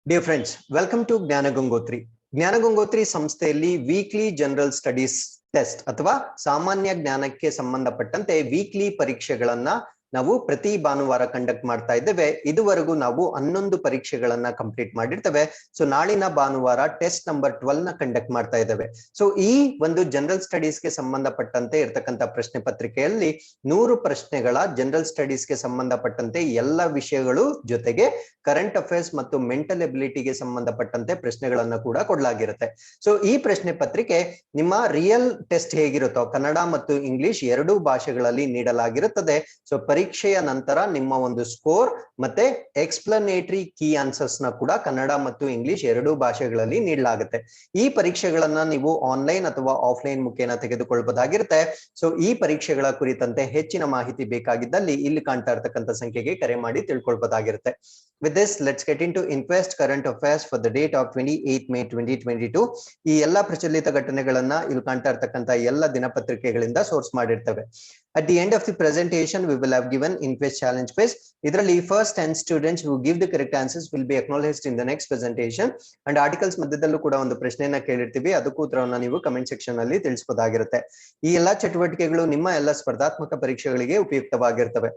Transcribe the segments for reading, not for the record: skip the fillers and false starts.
Dear friends, welcome to Gnana Gangotri. Gnana Gangotri ಸಂಸ್ಥೆಯಲ್ಲಿ weekly general studies test ಅಥವಾ ಸಾಮಾನ್ಯ ಜ್ಞಾನಕ್ಕೆ ಸಂಬಂಧಪಟ್ಟಂತೆ ವೀಕ್ಲಿ ಪರೀಕ್ಷೆಗಳನ್ನ ನಾವು ಪ್ರತಿ ಭಾನುವಾರ ಕಂಡಕ್ಟ್ ಮಾಡ್ತಾ ಇದ್ದೇವೆ. ಇದುವರೆಗೂ ನಾವು 11 ಪರೀಕ್ಷೆಗಳನ್ನ ಕಂಪ್ಲೀಟ್ ಮಾಡಿರ್ತೇವೆ. ಸೊ ನಾಳಿನ ಭಾನುವಾರ ಟೆಸ್ಟ್ ನಂಬರ್ 12 ನ ಕಂಡಕ್ಟ್ ಮಾಡ್ತಾ ಇದ್ದೇವೆ. ಸೊ ಈ ಒಂದು ಜನರಲ್ ಸ್ಟಡೀಸ್ ಗೆ ಸಂಬಂಧಪಟ್ಟಂತೆ ಇರತಕ್ಕಂತ ಪ್ರಶ್ನೆ ಪತ್ರಿಕೆಯಲ್ಲಿ 100 ಪ್ರಶ್ನೆಗಳ ಜನರಲ್ ಸ್ಟಡೀಸ್ ಗೆ ಸಂಬಂಧಪಟ್ಟಂತೆ ಎಲ್ಲ ವಿಷಯಗಳು ಜೊತೆಗೆ ಕರೆಂಟ್ ಅಫೇರ್ಸ್ ಮತ್ತು ಮೆಂಟಲ್ ಎಬಿಲಿಟಿಗೆ ಸಂಬಂಧಪಟ್ಟಂತೆ ಪ್ರಶ್ನೆಗಳನ್ನ ಕೂಡ ಕೊಡಲಾಗಿರುತ್ತೆ. ಸೊ ಈ ಪ್ರಶ್ನೆ ಪತ್ರಿಕೆ ನಿಮ್ಮ ರಿಯಲ್ ಟೆಸ್ಟ್ ಹೇಗಿರುತ್ತೋ ಕನ್ನಡ ಮತ್ತು ಇಂಗ್ಲಿಷ್ ಎರಡೂ ಭಾಷೆಗಳಲ್ಲಿ ನೀಡಲಾಗಿರುತ್ತದೆ. ಸೊ ಪರೀಕ್ಷೆಯ ನಂತರ ನಿಮ್ಮ ಒಂದು ಸ್ಕೋರ್ ಮತ್ತೆ ಎಕ್ಸ್ಪ್ಲನೇಟರಿ ಕೀ ಆನ್ಸರ್ಸ್ ನ ಕೂಡ ಕನ್ನಡ ಮತ್ತು ಇಂಗ್ಲಿಷ್ ಎರಡೂ ಭಾಷೆಗಳಲ್ಲಿ ನೀಡಲಾಗುತ್ತೆ. ಈ ಪರೀಕ್ಷೆಗಳನ್ನ ನೀವು ಆನ್ಲೈನ್ ಅಥವಾ ಆಫ್ಲೈನ್ ಮುಖೇನ ತೆಗೆದುಕೊಳ್ಳಬಹುದಾಗಿರುತ್ತೆ. ಸೊ ಈ ಪರೀಕ್ಷೆಗಳ ಕುರಿತಂತೆ ಹೆಚ್ಚಿನ ಮಾಹಿತಿ ಬೇಕಾಗಿದ್ದಲ್ಲಿ ಇಲ್ಲಿ ಕಾಣ್ತಾ ಇರತಕ್ಕಂತ ಸಂಖ್ಯೆಗೆ ಕರೆ ಮಾಡಿ ತಿಳ್ಕೊಳ್ಬಹುದಾಗಿರುತ್ತೆ. With this, let's get into Inquest current affairs for the date of 28 May 2022. ಈ ಎಲ್ಲಾ ಪ್ರಚಲಿತ ಘಟನೆಗಳನ್ನ ಇಲ್ಲಿ ಕಾಣ್ತಾ ಇರತಕ್ಕಂತ ಎಲ್ಲ ದಿನಪತ್ರಿಕೆಗಳಿಂದ ಸೋರ್ಸ್ ಮಾಡಿರ್ತೇವೆ. At the end of the presentation, we will have given Inquest challenge quiz. ಇದರಲ್ಲಿ first 10 students who give the correct answers will be acknowledged in the next presentation. And articles ಮಧ್ಯದಲ್ಲೂ ಕೂಡ ಒಂದು ಪ್ರಶ್ನೆಯನ್ನ ಕೇಳಿರ್ತೀವಿ, ಅದಕ್ಕೂ ಉತ್ತರವನ್ನ ನೀವು ಕಮೆಂಟ್ ಸೆಕ್ಷನ್ ಅಲ್ಲಿ ತಿಳಿಸಬಹುದಾಗಿರುತ್ತೆ. ಈ ಎಲ್ಲಾ ಚಟುವಟಿಕೆಗಳು ನಿಮ್ಮ ಎಲ್ಲ ಸ್ಪರ್ಧಾತ್ಮಕ ಪರೀಕ್ಷೆಗಳಿಗೆ ಉಪಯುಕ್ತವಾಗಿರ್ತವೆ.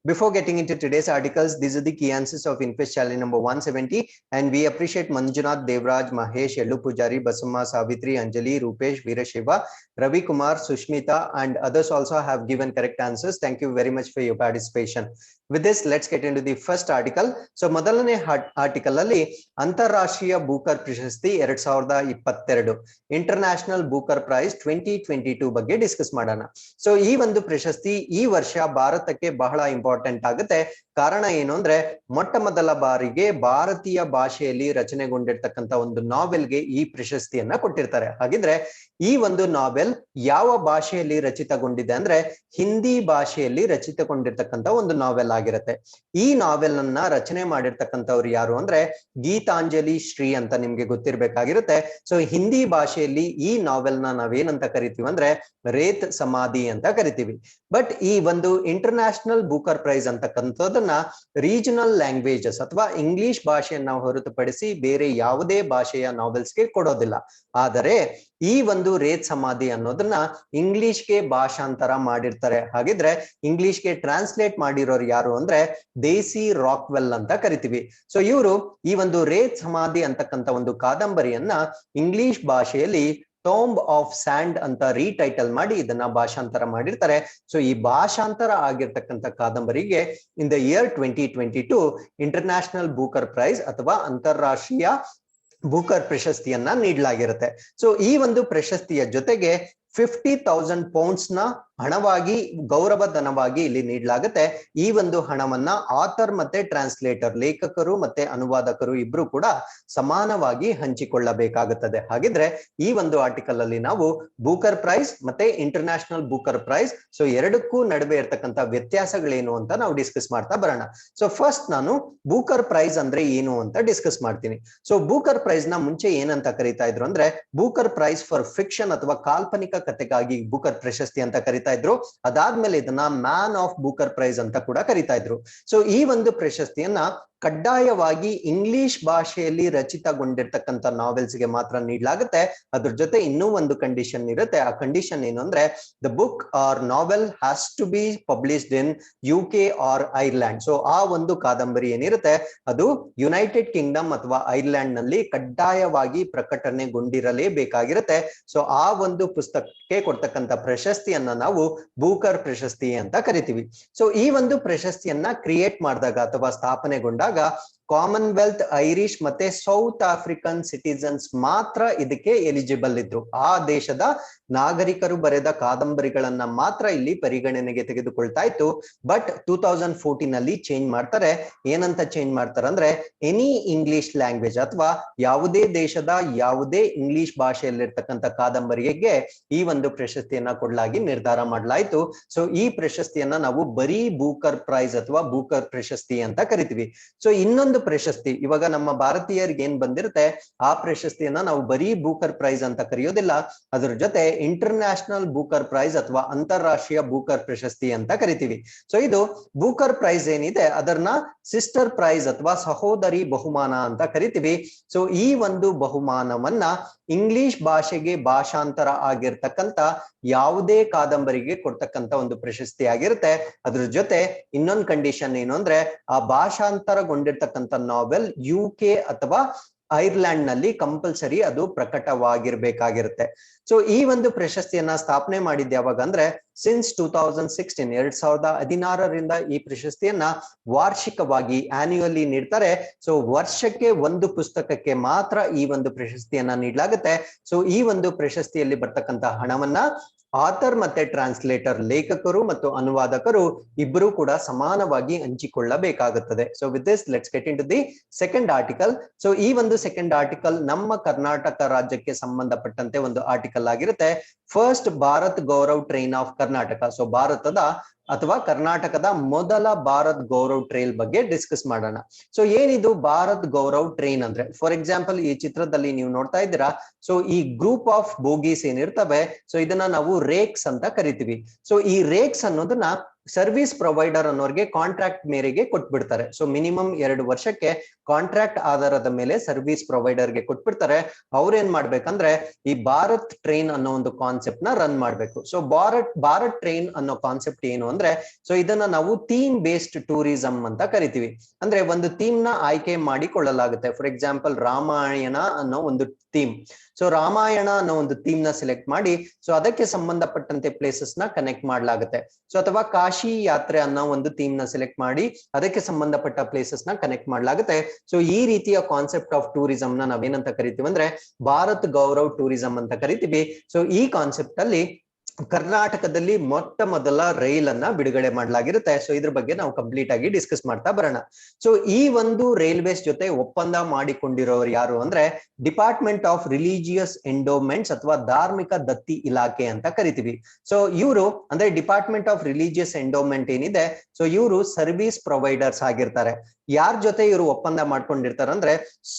Before getting into today's articles, these are the key answers of Inquest challenge number 170, and we appreciate Manjunath, Devraj, Mahesh, Yellu Pujari, Basumma, Savitri, Anjali, Rupesh, Veerashiva, Ravi Kumar, Sushmita, and others also have given correct answers. Thank you very much for your participation. With this, let's get into the first article. So ಮೊದಲನೇ article ಅಲ್ಲಿ ಅಂತಾರಾಷ್ಟ್ರೀಯ Booker ಪ್ರಶಸ್ತಿ 2022 international Booker price 2022 ಬಗ್ಗೆ discuss ಮಾಡೋಣ. So ಈ ಒಂದು ಪ್ರಶಸ್ತಿ ಈ ವರ್ಷ ಭಾರತಕ್ಕೆ ಬಹಳ ಇಂಪಾರ್ಟೆಂಟ್ ಆಗುತ್ತೆ. ಕಾರಣ ಏನು ಅಂದ್ರೆ ಮೊಟ್ಟ ಮೊದಲ ಬಾರಿಗೆ ಭಾರತೀಯ ಭಾಷೆಯಲ್ಲಿ ರಚನೆಗೊಂಡಿರ್ತಕ್ಕಂತ ಒಂದು ನಾವೆಲ್ಗೆ ಈ ಪ್ರಶಸ್ತಿಯನ್ನ ಕೊಟ್ಟಿರ್ತಾರೆ. ಹಾಗಿದ್ರೆ ಈ ಒಂದು ನಾವೆಲ್ ಯಾವ ಭಾಷೆಯಲ್ಲಿ ರಚಿತಗೊಂಡಿದೆ ಅಂದ್ರೆ ಹಿಂದಿ ಭಾಷೆಯಲ್ಲಿ ರಚಿತಗೊಂಡಿರ್ತಕ್ಕಂತ ಒಂದು ನಾವೆಲ್ ಆಗಿರುತ್ತೆ. ಈ ನಾವೆಲ್ ಅನ್ನ ರಚನೆ ಮಾಡಿರ್ತಕ್ಕಂಥವ್ರು ಯಾರು ಅಂದ್ರೆ ಗೀತಾಂಜಲಿ ಶ್ರೀ ಅಂತ ನಿಮ್ಗೆ ಗೊತ್ತಿರ್ಬೇಕಾಗಿರುತ್ತೆ. ಸೊ ಹಿಂದಿ ಭಾಷೆಯಲ್ಲಿ ಈ ನಾವೆಲ್ ನ ನಾವೇನಂತ ಕರಿತೀವಿ ಅಂದ್ರೆ ರೇತ್ ಸಮಾಧಿ ಅಂತ ಕರಿತೀವಿ. ಬಟ್ ಈ ಒಂದು ಇಂಟರ್ನ್ಯಾಷನಲ್ ಬೂಕರ್ ಪ್ರೈಸ್ ಅಂತಕ್ಕಂಥದ್ದನ್ನ ರೀಜನಲ್ ಲ್ಯಾಂಗ್ವೇಜಸ್ ಅಥವಾ ಇಂಗ್ಲಿಷ್ ಭಾಷೆಯನ್ನ ಹೊರತುಪಡಿಸಿ ಬೇರೆ ಯಾವುದೇ ಭಾಷೆಯ ನಾವೆಲ್ಸ್ಗೆ ಕೊಡೋದಿಲ್ಲ. ಆದರೆ ಈ ಒಂದು ರೇತ್ ಸಮಾಧಿ ಅನ್ನೋದನ್ನ ಇಂಗ್ಲಿಷ್ಗೆ ಭಾಷಾಂತರ ಮಾಡಿರ್ತಾರೆ. ಹಾಗಿದ್ರೆ ಇಂಗ್ಲಿಷ್ಗೆ ಟ್ರಾನ್ಸ್ಲೇಟ್ ಮಾಡಿರೋರು ಯಾರು ಅಂದ್ರೆ ದೇಸಿ ರಾಕ್ವೆಲ್ ಅಂತ ಕರಿತೀವಿ. ಸೊ ಇವರು ಈ ಒಂದು ರೇತ್ ಸಮಾಧಿ ಅಂತಕ್ಕಂಥ ಒಂದು ಕಾದಂಬರಿಯನ್ನ ಇಂಗ್ಲಿಷ್ ಭಾಷೆಯಲ್ಲಿ ಟೋಂಬ್ ಆಫ್ ಸ್ಯಾಂಡ್ ಅಂತ ರೀಟೈಟಲ್ ಮಾಡಿ ಇದನ್ನ ಭಾಷಾಂತರ ಮಾಡಿರ್ತಾರೆ. ಸೊ ಈ ಭಾಷಾಂತರ ಆಗಿರ್ತಕ್ಕಂಥ ಕಾದಂಬರಿಗೆ in the year 2022 international Booker prize ಅಥವಾ ಅಂತಾರಾಷ್ಟ್ರೀಯ ಬೂಕರ್ ಪ್ರಶಸ್ತಿಯನ್ನ ನೀಡಲಾಗಿರುತ್ತೆ. ಸೊ ಈ ಒಂದು ಪ್ರಶಸ್ತಿಯ ಜೊತೆಗೆ 50,000 ಪೌಂಡ್ಸ್ ನ ಹಣವಾಗಿ ಗೌರವ ಧನವಾಗಿ ಇಲ್ಲಿ ನೀಡಲಾಗುತ್ತೆ. ಈ ಒಂದು ಹಣವನ್ನ ಆಥರ್ ಮತ್ತೆ ಟ್ರಾನ್ಸ್ಲೇಟರ್ ಲೇಖಕರು ಮತ್ತೆ ಅನುವಾದಕರು ಇಬ್ರು ಕೂಡ ಸಮಾನವಾಗಿ ಹಂಚಿಕೊಳ್ಳಬೇಕಾಗುತ್ತದೆ. ಹಾಗಿದ್ರೆ ಈ ಒಂದು ಆರ್ಟಿಕಲ್ ಅಲ್ಲಿ ನಾವು ಬೂಕರ್ ಪ್ರೈಸ್ ಮತ್ತೆ ಇಂಟರ್ನ್ಯಾಷನಲ್ ಬೂಕರ್ ಪ್ರೈಸ್ ಸೊ ಎರಡಕ್ಕೂ ನಡುವೆ ಇರ್ತಕ್ಕಂಥ ವ್ಯತ್ಯಾಸಗಳೇನು ಅಂತ ನಾವು ಡಿಸ್ಕಸ್ ಮಾಡ್ತಾ ಬರೋಣ. ಸೊ ಫಸ್ಟ್ ನಾನು ಬೂಕರ್ ಪ್ರೈಸ್ ಅಂದ್ರೆ ಏನು ಅಂತ ಡಿಸ್ಕಸ್ ಮಾಡ್ತೀನಿ. ಸೊ ಬೂಕರ್ ಪ್ರೈಸ್ ನ ಮುಂಚೆ ಏನಂತ ಕರೀತಾ ಇದ್ರು ಅಂದ್ರೆ ಬೂಕರ್ ಪ್ರೈಸ್ ಫಾರ್ ಫಿಕ್ಷನ್ ಅಥವಾ ಕಾಲ್ಪನಿಕ ಕಥೆಗಾಗಿ ಬೂಕರ್ ಪ್ರಶಸ್ತಿ ಅಂತ ಕರೀತಾ ಇದ್ರು. ಅದಾದ್ಮೇಲೆ ಇದನ್ನ ಮ್ಯಾನ್ ಆಫ್ ಬೂಕರ್ ಪ್ರೈಸ್ ಅಂತ ಕೂಡ ಕರೀತಾ ಇದ್ರು. ಸೊ ಈ ಒಂದು ಪ್ರಶಸ್ತಿಯನ್ನ ಕಡ್ಡಾಯವಾಗಿ ಇಂಗ್ಲಿಷ್ ಭಾಷೆಯಲ್ಲಿ ರಚಿತಗೊಂಡಿರ್ತಕ್ಕಂಥ ನಾವೆಲ್ಸ್ ಗೆ ಮಾತ್ರ ನೀಡಲಾಗುತ್ತೆ. ಅದ್ರ ಜೊತೆ ಇನ್ನೂ ಒಂದು ಕಂಡೀಷನ್ ಇರುತ್ತೆ. ಆ ಕಂಡೀಷನ್ ಏನು ಅಂದ್ರೆ the book or novel has to be published in UK or Ireland. So ಆ ಒಂದು ಕಾದಂಬರಿ ಏನಿರುತ್ತೆ ಅದು ಯುನೈಟೆಡ್ ಕಿಂಗ್ಡಮ್ ಅಥವಾ ಐರ್ಲ್ಯಾಂಡ್ ನಲ್ಲಿ ಕಡ್ಡಾಯವಾಗಿ ಪ್ರಕಟಣೆಗೊಂಡಿರಲೇಬೇಕಾಗಿರುತ್ತೆ. ಸೊ ಆ ಒಂದು ಪುಸ್ತಕಕ್ಕೆ ಕೊಡ್ತಕ್ಕಂಥ ಪ್ರಶಸ್ತಿಯನ್ನ ನಾವು ಬೂಕರ್ ಪ್ರಶಸ್ತಿ ಅಂತ ಕರಿತೀವಿ. ಸೊ ಈ ಒಂದು ಪ್ರಶಸ್ತಿಯನ್ನ ಕ್ರಿಯೇಟ್ ಮಾಡಿದಾಗ ಅಥವಾ ಸ್ಥಾಪನೆಗೊಂಡಾಗ ಕಾಮನ್ವೆಲ್ತ್ ಐರಿಷ್ ಮತ್ತೆ ಸೌತ್ ಆಫ್ರಿಕನ್ ಸಿಟಿಸನ್ಸ್ ಮಾತ್ರ ಇದಕ್ಕೆ ಎಲಿಜಿಬಲ್ ಇದ್ರು. ಆ ದೇಶದ ನಾಗರಿಕರು ಬರೆದ ಕಾದಂಬರಿಗಳನ್ನ ಮಾತ್ರ ಇಲ್ಲಿ ಪರಿಗಣನೆಗೆ ತೆಗೆದುಕೊಳ್ತಾ ಇತ್ತು. ಬಟ್ 2014 ಅಲ್ಲಿ ಚೇಂಜ್ ಮಾಡ್ತಾರೆ. ಏನಂತ ಚೇಂಜ್ ಮಾಡ್ತಾರೆ ಅಂದ್ರೆ ಎನಿ ಇಂಗ್ಲಿಷ್ ಲ್ಯಾಂಗ್ವೇಜ್ ಅಥವಾ ಯಾವುದೇ ದೇಶದ ಯಾವುದೇ ಇಂಗ್ಲಿಷ್ ಭಾಷೆಯಲ್ಲಿರ್ತಕ್ಕಂಥ ಕಾದಂಬರಿಗೆ ಈ ಒಂದು ಪ್ರಶಸ್ತಿಯನ್ನ ಕೊಡಲಾಗಿ ನಿರ್ಧಾರ ಮಾಡಲಾಯಿತು. ಸೊ ಈ ಪ್ರಶಸ್ತಿಯನ್ನ ನಾವು ಬರೀ ಬೂಕರ್ ಪ್ರೈಸ್ ಅಥವಾ ಬೂಕರ್ ಪ್ರಶಸ್ತಿ ಅಂತ ಕರಿತೀವಿ. ಸೊ ಇನ್ನೊಂದು ಒಂದು ಪ್ರಶಸ್ತಿ ಇವಾಗ ನಮ್ಮ ಭಾರತೀಯರಿಗೆ ಏನ್ ಬಂದಿರುತ್ತೆ ಆ ಪ್ರಶಸ್ತಿಯನ್ನ ನಾವು ಬರೀ ಬೂಕರ್ ಪ್ರೈಸ್ ಅಂತ ಕರೆಯೋದಿಲ್ಲ, ಅದ್ರ ಜೊತೆ ಇಂಟರ್ನ್ಯಾಷನಲ್ ಬೂಕರ್ ಪ್ರೈಸ್ ಅಥವಾ ಅಂತಾರಾಷ್ಟ್ರೀಯ ಬೂಕರ್ ಪ್ರಶಸ್ತಿ ಅಂತ ಕರಿತೀವಿ. ಸೊ ಇದು ಬೂಕರ್ ಪ್ರೈಸ್ ಏನಿದೆ ಅದನ್ನ ಸಿಸ್ಟರ್ ಪ್ರೈಸ್ ಅಥವಾ ಸಹೋದರಿ ಬಹುಮಾನ ಅಂತ ಕರಿತೀವಿ. ಸೊ ಈ ಒಂದು ಬಹುಮಾನವನ್ನ ಇಂಗ್ಲಿಷ್ ಭಾಷೆಗೆ ಭಾಷಾಂತರ ಆಗಿರ್ತಕ್ಕಂತ ಯಾವುದೇ ಕಾದಂಬರಿಗೆ ಕೊಡ್ತಕ್ಕಂತ ಒಂದು ಪ್ರಶಸ್ತಿ ಆಗಿರುತ್ತೆ. ಅದ್ರ ಜೊತೆ ಇನ್ನೊಂದು ಕಂಡೀಷನ್ ಏನು ಅಂದ್ರೆ ಆ ಭಾಷಾಂತರಗೊಂಡಿರ್ತಕ್ಕಂಥ ನಾವೆಲ್ UK ಅಥವಾ ಐರ್ಲೆಂಡ್ ನಲ್ಲಿ ಕಂಪಲ್ಸರಿ ಅದು ಪ್ರಕಟವಾಗಿರ್ಬೇಕಾಗಿರುತ್ತೆ. ಸೊ ಈ ಒಂದು ಪ್ರಶಸ್ತಿಯನ್ನ ಸ್ಥಾಪನೆ ಮಾಡಿದ್ದೆ ಯಾವಾಗ ಅಂದ್ರೆ ಸಿನ್ಸ್ 2016 2016ರಿಂದ ಈ ಪ್ರಶಸ್ತಿಯನ್ನ ವಾರ್ಷಿಕವಾಗಿ ಆನ್ಯುವಲಿ ನೀಡ್ತಾರೆ. ಸೊ ವರ್ಷಕ್ಕೆ ಒಂದು ಪುಸ್ತಕಕ್ಕೆ ಮಾತ್ರ ಈ ಒಂದು ಪ್ರಶಸ್ತಿಯನ್ನ ನೀಡಲಾಗುತ್ತೆ. ಸೊ ಈ ಒಂದು ಪ್ರಶಸ್ತಿಯಲ್ಲಿ ಬರ್ತಕ್ಕಂತ ಹಣವನ್ನ ಆಥರ್ ಮತ್ತೆ ಟ್ರಾನ್ಸ್ಲೇಟರ್ ಲೇಖಕರು ಮತ್ತು ಅನುವಾದಕರು ಇಬ್ಬರು ಕೂಡ ಸಮಾನವಾಗಿ ಹಂಚಿಕೊಳ್ಳಬೇಕಾಗುತ್ತದೆ. So with this let's get into the second article. So ಈ ಒಂದು ಸೆಕೆಂಡ್ ಆರ್ಟಿಕಲ್ ನಮ್ಮ ಕರ್ನಾಟಕ ರಾಜ್ಯಕ್ಕೆ ಸಂಬಂಧಪಟ್ಟಂತೆ ಒಂದು ಆರ್ಟಿಕಲ್ ಆಗಿರುತ್ತೆ. First Bharat Gaurav train of Karnataka. So ಭಾರತದ ಅಥವಾ ಕರ್ನಾಟಕದ ಮೊದಲ ಭಾರತ್ ಗೌರವ್ ಟ್ರೈನ್ ಬಗ್ಗೆ ಡಿಸ್ಕಸ್ ಮಾಡೋಣ. ಸೊ ಏನಿದು ಭಾರತ್ ಗೌರವ್ ಟ್ರೈನ್ ಅಂದ್ರೆ, ಫಾರ್ ಎಕ್ಸಾಂಪಲ್ ಈ ಚಿತ್ರದಲ್ಲಿ ನೀವು ನೋಡ್ತಾ ಇದ್ದೀರಾ. ಸೊ ಈ ಗ್ರೂಪ್ ಆಫ್ ಬೋಗೀಸ್ ಏನಿರ್ತವೆ, ಸೊ ಇದನ್ನ ನಾವು ರೇಕ್ಸ್ ಅಂತ ಕರಿತೀವಿ. ಸೊ ಈ ರೇಕ್ಸ್ ಅನ್ನೋದನ್ನ ಸರ್ವಿಸ್ ಪ್ರೊವೈಡರ್ ಅನ್ನೋರಿಗೆ ಕಾಂಟ್ರಾಕ್ಟ್ ಮೇರೆಗೆ ಕೊಟ್ಬಿಡ್ತಾರೆ. ಸೊ ಮಿನಿಮಮ್ 2 ವರ್ಷಕ್ಕೆ ಕಾಂಟ್ರಾಕ್ಟ್ ಆಧಾರದ ಮೇಲೆ ಸರ್ವಿಸ್ ಪ್ರೊವೈಡರ್ಗೆ ಕೊಟ್ಬಿಡ್ತಾರೆ. ಅವ್ರೇನ್ ಮಾಡ್ಬೇಕಂದ್ರೆ ಈ ಭಾರತ್ ಟ್ರೈನ್ ಅನ್ನೋ ಒಂದು ಕಾನ್ಸೆಪ್ಟ್ ನ ರನ್ ಮಾಡ್ಬೇಕು. ಸೊ ಭಾರತ್ ಟ್ರೈನ್ ಅನ್ನೋ ಕಾನ್ಸೆಪ್ಟ್ ಏನು ಅಂದ್ರೆ, ಸೊ ಇದನ್ನ ನಾವು ಥೀಮ್ ಬೇಸ್ಡ್ ಟೂರಿಸಂ ಅಂತ ಕರಿತೀವಿ. ಅಂದ್ರೆ ಒಂದು ಥೀಮ್ ನ ಆಯ್ಕೆ ಮಾಡಿಕೊಳ್ಳಲಾಗುತ್ತೆ. ಫಾರ್ ಎಕ್ಸಾಂಪಲ್ ರಾಮಾಯಣ ಅನ್ನೋ ಒಂದು ಥೀಮ್. ಸೊ ರಾಮಾಯಣ ಅನ್ನೋ ಒಂದು ಥೀಮ್ ನ ಸೆಲೆಕ್ಟ್ ಮಾಡಿ ಸೊ ಅದಕ್ಕೆ ಸಂಬಂಧಪಟ್ಟಂತೆ ಪ್ಲೇಸಸ್ ನ ಕನೆಕ್ಟ್ ಮಾಡ್ಲಾಗುತ್ತೆ. ಸೊ ಅಥವಾ ಕಾಶಿ ಯಾತ್ರೆ ಅನ್ನೋ ಒಂದು ಥೀಮ್ ನ ಸೆಲೆಕ್ಟ್ ಮಾಡಿ ಅದಕ್ಕೆ ಸಂಬಂಧಪಟ್ಟ ಪ್ಲೇಸಸ್ ನ ಕನೆಕ್ಟ್ ಮಾಡ್ಲಾಗುತ್ತೆ. ಸೊ ಈ ರೀತಿಯ ಕಾನ್ಸೆಪ್ಟ್ ಆಫ್ ಟೂರಿಸಂ ನ ನಾವೇನಂತ ಕರಿತೀವಿ ಅಂದ್ರೆ ಭಾರತ್ ಗೌರವ್ ಟೂರಿಸಂ ಅಂತ ಕರಿತೀವಿ. ಸೊ ಈ ಕಾನ್ಸೆಪ್ಟ್ ಅಲ್ಲಿ ಕರ್ನಾಟಕದಲ್ಲಿ ಮೊಟ್ಟ ಮೊದಲ ರೈಲ್ ಅನ್ನ ಬಿಡುಗಡೆ ಮಾಡಲಾಗಿರುತ್ತೆ. ಸೊ ಇದ್ರ ಬಗ್ಗೆ ನಾವು ಕಂಪ್ಲೀಟ್ ಆಗಿ ಡಿಸ್ಕಸ್ ಮಾಡ್ತಾ ಬರೋಣ. ಸೊ ಈ ಒಂದು ರೈಲ್ವೇಸ್ ಜೊತೆ ಒಪ್ಪಂದ ಮಾಡಿಕೊಂಡಿರೋರು ಯಾರು ಅಂದ್ರೆ ಡಿಪಾರ್ಟ್ಮೆಂಟ್ ಆಫ್ ರಿಲಿಜಿಯಸ್ ಎಂಡೋಮೆಂಟ್ಸ್ ಅಥವಾ ಧಾರ್ಮಿಕ ದತ್ತಿ ಇಲಾಖೆ ಅಂತ ಕರಿತೀವಿ. ಸೊ ಇವರು ಅಂದ್ರೆ ಡಿಪಾರ್ಟ್ಮೆಂಟ್ ಆಫ್ ರಿಲಿಜಿಯಸ್ ಎಂಡೋಮೆಂಟ್ ಏನಿದೆ, ಸೊ ಇವರು ಸರ್ವಿಸ್ ಪ್ರೊವೈಡರ್ಸ್ ಆಗಿರ್ತಾರೆ. ಯಾರ ಜೊತೆ ಇವರು ಒಪ್ಪಂದ ಮಾಡ್ಕೊಂಡಿರ್ತಾರೆ ಅಂದ್ರೆ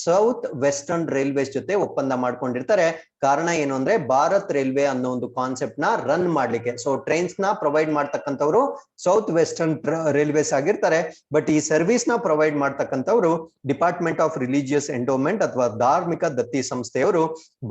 ಸೌತ್ ವೆಸ್ಟರ್ನ್ ರೈಲ್ವೇಸ್ ಜೊತೆ ಒಪ್ಪಂದ ಮಾಡ್ಕೊಂಡಿರ್ತಾರೆ. ಕಾರಣ ಏನು ಅಂದ್ರೆ ಭಾರತ್ ರೈಲ್ವೆ ಅನ್ನೋ ಒಂದು ಕಾನ್ಸೆಪ್ಟ್ ನ ರನ್ ಮಾಡ್ಲಿಕ್ಕೆ. ಸೊ ಟ್ರೈನ್ಸ್ ನ ಪ್ರೊವೈಡ್ ಮಾಡ್ತಕ್ಕಂಥವ್ರು ಸೌತ್ ವೆಸ್ಟರ್ನ್ ರೈಲ್ವೇಸ್ ಆಗಿರ್ತಾರೆ. ಬಟ್ ಈ ಸರ್ವಿಸ್ ನ ಪ್ರೊವೈಡ್ ಮಾಡ್ತಕ್ಕಂಥವ್ರು ಡಿಪಾರ್ಟ್ಮೆಂಟ್ ಆಫ್ ರಿಲಿಜಿಯಸ್ ಎಂಡೋಮೆಂಟ್ ಅಥವಾ ಧಾರ್ಮಿಕ ದತ್ತಿ ಸಂಸ್ಥೆಯವರು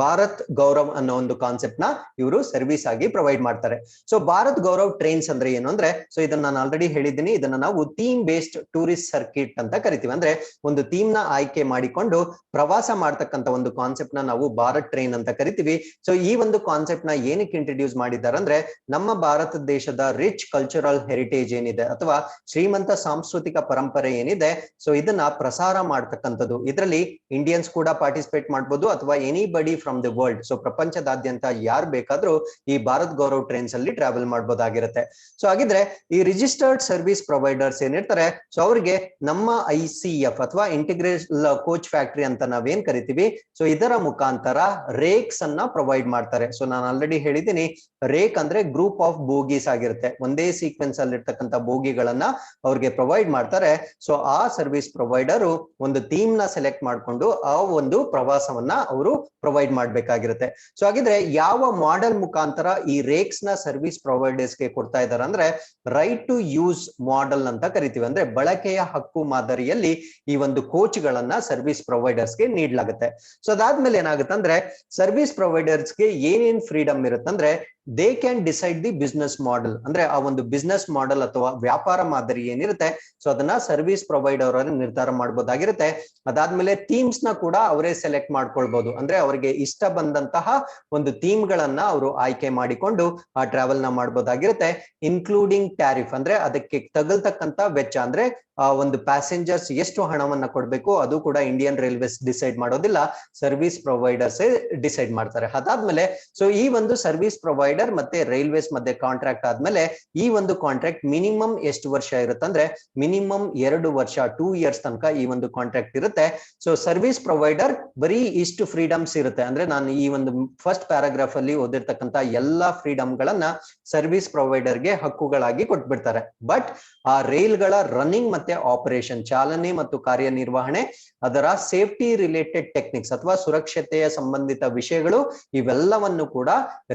ಭಾರತ್ ಗೌರವ್ ಅನ್ನೋ ಒಂದು ಕಾನ್ಸೆಪ್ಟ್ ನ ಇವರು ಸರ್ವಿಸ್ ಆಗಿ ಪ್ರೊವೈಡ್ ಮಾಡ್ತಾರೆ. ಸೊ ಭಾರತ್ ಗೌರವ್ ಟ್ರೈನ್ಸ್ ಅಂದ್ರೆ ಏನು ಅಂದ್ರೆ, ಸೊ ಇದನ್ನ ನಾನು ಆಲ್ರೆಡಿ ಹೇಳಿದ್ದೀನಿ, ಇದನ್ನ ನಾವು ಥೀಮ್ ಬೇಸ್ಡ್ ಟೂರಿಸ್ಟ್ ಸರ್ಕಿಟ್ ಅಂತ ಕರಿತೀವಿ. ಅಂದ್ರೆ ಒಂದು ಥೀಮ್ ನ ಆಯ್ಕೆ ಮಾಡಿಕೊಂಡು ಪ್ರವಾಸ ಮಾಡ್ತಕ್ಕಂಥ ಒಂದು ಕಾನ್ಸೆಪ್ಟ್ ನ ನಾವು ಭಾರತ್ ಟ್ರೈನ್ ಅಂತ ಕರಿತೀವಿ. ಸೊ ಈ ಒಂದು ಕಾನ್ಸೆಪ್ಟ್ ನ ಏನಕ್ಕೆ ಇಂಟ್ರೊಡ್ಯೂಸ್ ಮಾಡಿದ್ದಾರೆ ಅಂದ್ರೆ ನಮ್ಮ ಭಾರತ ದೇಶದ ರಿಚ್ ಕಲ್ಚರಲ್ ಹೆರಿಟೇಜ್ ಏನಿದೆ ಅಥವಾ ಶ್ರೀಮಂತ ಸಾಂಸ್ಕೃತಿಕ ಪರಂಪರೆ ಏನಿದೆ, ಸೊ ಇದನ್ನ ಪ್ರಸಾರ ಮಾಡ್ತಕ್ಕಂಥದ್ದು. ಇದರಲ್ಲಿ ಇಂಡಿಯನ್ಸ್ ಕೂಡ ಪಾರ್ಟಿಸಿಪೇಟ್ ಮಾಡ್ಬೋದು ಅಥವಾ anybody from the world. So ಪ್ರಪಂಚದಾದ್ಯಂತ ಯಾರು ಬೇಕಾದ್ರೂ ಈ ಭಾರತ್ ಗೌರವ್ ಟ್ರೈನ್ಸ್ ಅಲ್ಲಿ ಟ್ರಾವೆಲ್ ಮಾಡ್ಬೋದಾಗಿರುತ್ತೆ. ಸೊ ಹಾಗಿದ್ರೆ ಈ ರಿಜಿಸ್ಟರ್ಡ್ ಸರ್ವಿಸ್ ಪ್ರೊವೈಡರ್ಸ್ ಏನಿರ್ತಾರೆ, ಸೊ ಅವ್ರಿಗೆ ನಮ್ಮ ICF ಅಥವಾ ಇಂಟಿಗ್ರೇಟೆಡ್ ಕೋಚ್ ಫ್ಯಾಕ್ಟರಿ ಅಂತ ನಾವೇನ್ ಕರಿತೀವಿ, ಸೊ ಇದರ ಮುಖಾಂತರ ರೇಕ್ಸ್ ಅನ್ನ ಪ್ರೊವೈಡ್ ಮಾಡ್ತಾರೆ. ಸೊ ನಾನು ಆಲ್ರೆಡಿ ಹೇಳಿದ್ದೀನಿ, ರೇಕ್ ಅಂದ್ರೆ ಗ್ರೂಪ್ ಆಫ್ ಬೋಗೀಸ್ ಆಗಿರುತ್ತೆ. ಒಂದೇ ಸೀಕ್ವೆನ್ಸ್ ಅಲ್ಲಿ ಇರ್ತಕ್ಕಂಥ ಬೋಗಿಗಳನ್ನ ಅವ್ರಿಗೆ ಪ್ರೊವೈಡ್ ಮಾಡ್ತಾರೆ. ಸೊ ಆ ಸರ್ವಿಸ್ ಪ್ರೊವೈಡರ್ ಒಂದು ಥೀಮ್ ನ ಸೆಲೆಕ್ಟ್ ಮಾಡ್ಕೊಂಡು ಆ ಒಂದು ಪ್ರವಾಸವನ್ನ ಅವರು ಪ್ರೊವೈಡ್ ಮಾಡ್ಬೇಕಾಗಿರುತ್ತೆ. ಸೊ ಹಾಗಿದ್ರೆ ಯಾವ ಮಾಡೆಲ್ ಮುಖಾಂತರ ಈ ರೇಕ್ಸ್ ನ ಸರ್ವಿಸ್ ಪ್ರೊವೈಡರ್ಸ್ ಗೆ ಕೊಡ್ತಾ ಇದ್ದಾರೆ ಅಂದ್ರೆ ರೈಟ್ ಟು ಯೂಸ್ ಮಾಡೆಲ್ ಅಂತ ಕರಿತೀವಿ. ಅಂದ್ರೆ ಬಳಕೆಯ ಹಕ್ಕು ಮಾದರಿಯಲ್ಲಿ ಈ ಒಂದು ಕೋಚ್ ಗಳನ್ನ ಸರ್ವಿಸ್ ಪ್ರೊವೈಡರ್ಸ್ ಗೆ ನೀಡಲಾಗುತ್ತೆ. ಸೊ ಅದಾದ್ಮೇಲೆ ಏನಾಗುತ್ತೆ ಅಂದ್ರೆ ಸರ್ವಿಸ್ ಪ್ರೊವೈಡರ್ಸ್ ಗೆ ಏನೇನ್ ಫ್ರೀಡಮ್ ಇರುತ್ತಂದ್ರೆ they can decide the business model. ಅಂದ್ರೆ ಆ ಒಂದು ಬಿಸ್ನೆಸ್ ಮಾಡೆಲ್ ಅಥವಾ ವ್ಯಾಪಾರ ಮಾದರಿ ಏನಿರುತ್ತೆ, ಸೊ ಅದನ್ನ ಸರ್ವಿಸ್ ಪ್ರೊವೈಡರ್ ನಿರ್ಧಾರ ಮಾಡಬಹುದಾಗಿರುತ್ತೆ. ಅದಾದ್ಮೇಲೆ ಥೀಮ್ಸ್ ನ ಕೂಡ ಅವರೇ ಸೆಲೆಕ್ಟ್ ಮಾಡ್ಕೊಳ್ಬಹುದು. ಅಂದ್ರೆ ಅವರಿಗೆ ಇಷ್ಟ ಬಂದಂತಹ ಒಂದು ಥೀಮ್ ಗಳನ್ನ ಅವರು ಆಯ್ಕೆ ಮಾಡಿಕೊಂಡು ಆ ಟ್ರಾವೆಲ್ ನ ಮಾಡಬಹುದಾಗಿರುತ್ತೆ. ಇನ್ಕ್ಲೂಡಿಂಗ್ ಟ್ಯಾರಿಫ್ ಅಂದ್ರೆ ಅದಕ್ಕೆ ತಗಲ್ತಕ್ಕಂತ ವೆಚ್ಚ. ಅಂದ್ರೆ ಒಂದು ಪ್ಯಾಸೆಂಜರ್ಸ್ ಎಷ್ಟು ಹಣವನ್ನ ಕೊಡ್ಬೇಕು ಅದು ಕೂಡ ಇಂಡಿಯನ್ ರೈಲ್ವೇಸ್ ಡಿಸೈಡ್ ಮಾಡೋದಿಲ್ಲ, ಸರ್ವಿಸ್ ಪ್ರೊವೈಡರ್ಸ್ ಡಿಸೈಡ್ ಮಾಡ್ತಾರೆ. ಅದಾದ್ಮೇಲೆ ಸೊ ಈ ಒಂದು ಸರ್ವಿಸ್ ಪ್ರೊವೈಡರ್ ಪ್ರೊವೈಡರ್ ಮತ್ತೆ ರೈಲ್ವೇಸ್ ಮಧ್ಯೆ ಕಾಂಟ್ರಾಕ್ಟ್ ಆದ್ಮೇಲೆ ಈ ಒಂದು ಕಾಂಟ್ರಾಕ್ಟ್ ಮಿನಿಮಮ್ ಎಷ್ಟು ವರ್ಷ ಇರುತ್ತೆ ಅಂದ್ರೆ ಮಿನಿಮಮ್ 2 ವರ್ಷ 2 ಇಯರ್ಸ್ ತನಕ ಈ ಒಂದು ಕಾಂಟ್ರಾಕ್ಟ್ ಇರುತ್ತೆ. ಸೊ ಸರ್ವಿಸ್ ಪ್ರೊವೈಡರ್ ಬರೀ ಇಷ್ಟು ಫ್ರೀಡಮ್ಸ್ ಇರುತ್ತೆ, ಅಂದ್ರೆ ನಾನು ಈ ಒಂದು ಫಸ್ಟ್ ಪ್ಯಾರಾಗ್ರಾಫ್ ಅಲ್ಲಿ ಓದಿರ್ತಕ್ಕಂತ ಎಲ್ಲಾ ಫ್ರೀಡಮ್ ಗಳನ್ನ ಸರ್ವಿಸ್ ಪ್ರೊವೈಡರ್ ಗೆ ಹಕ್ಕುಗಳಾಗಿ ಕೊಟ್ಬಿಡ್ತಾರೆ. ಬಟ್ ಆ ರೈಲ್ ಗಳ ರನ್ನಿಂಗ್ ಮತ್ತೆ ಆಪರೇಷನ್ ಚಾಲನೆ ಮತ್ತು ಕಾರ್ಯನಿರ್ವಹಣೆ, ಅದರ ಸೇಫ್ಟಿ ರಿಲೇಟೆಡ್ ಟೆಕ್ನಿಕ್ಸ್ ಅಥವಾ ಸುರಕ್ಷತೆಯ ಸಂಬಂಧಿತ ವಿಷಯಗಳು, ಇವೆಲ್ಲವನ್ನು ಕೂಡ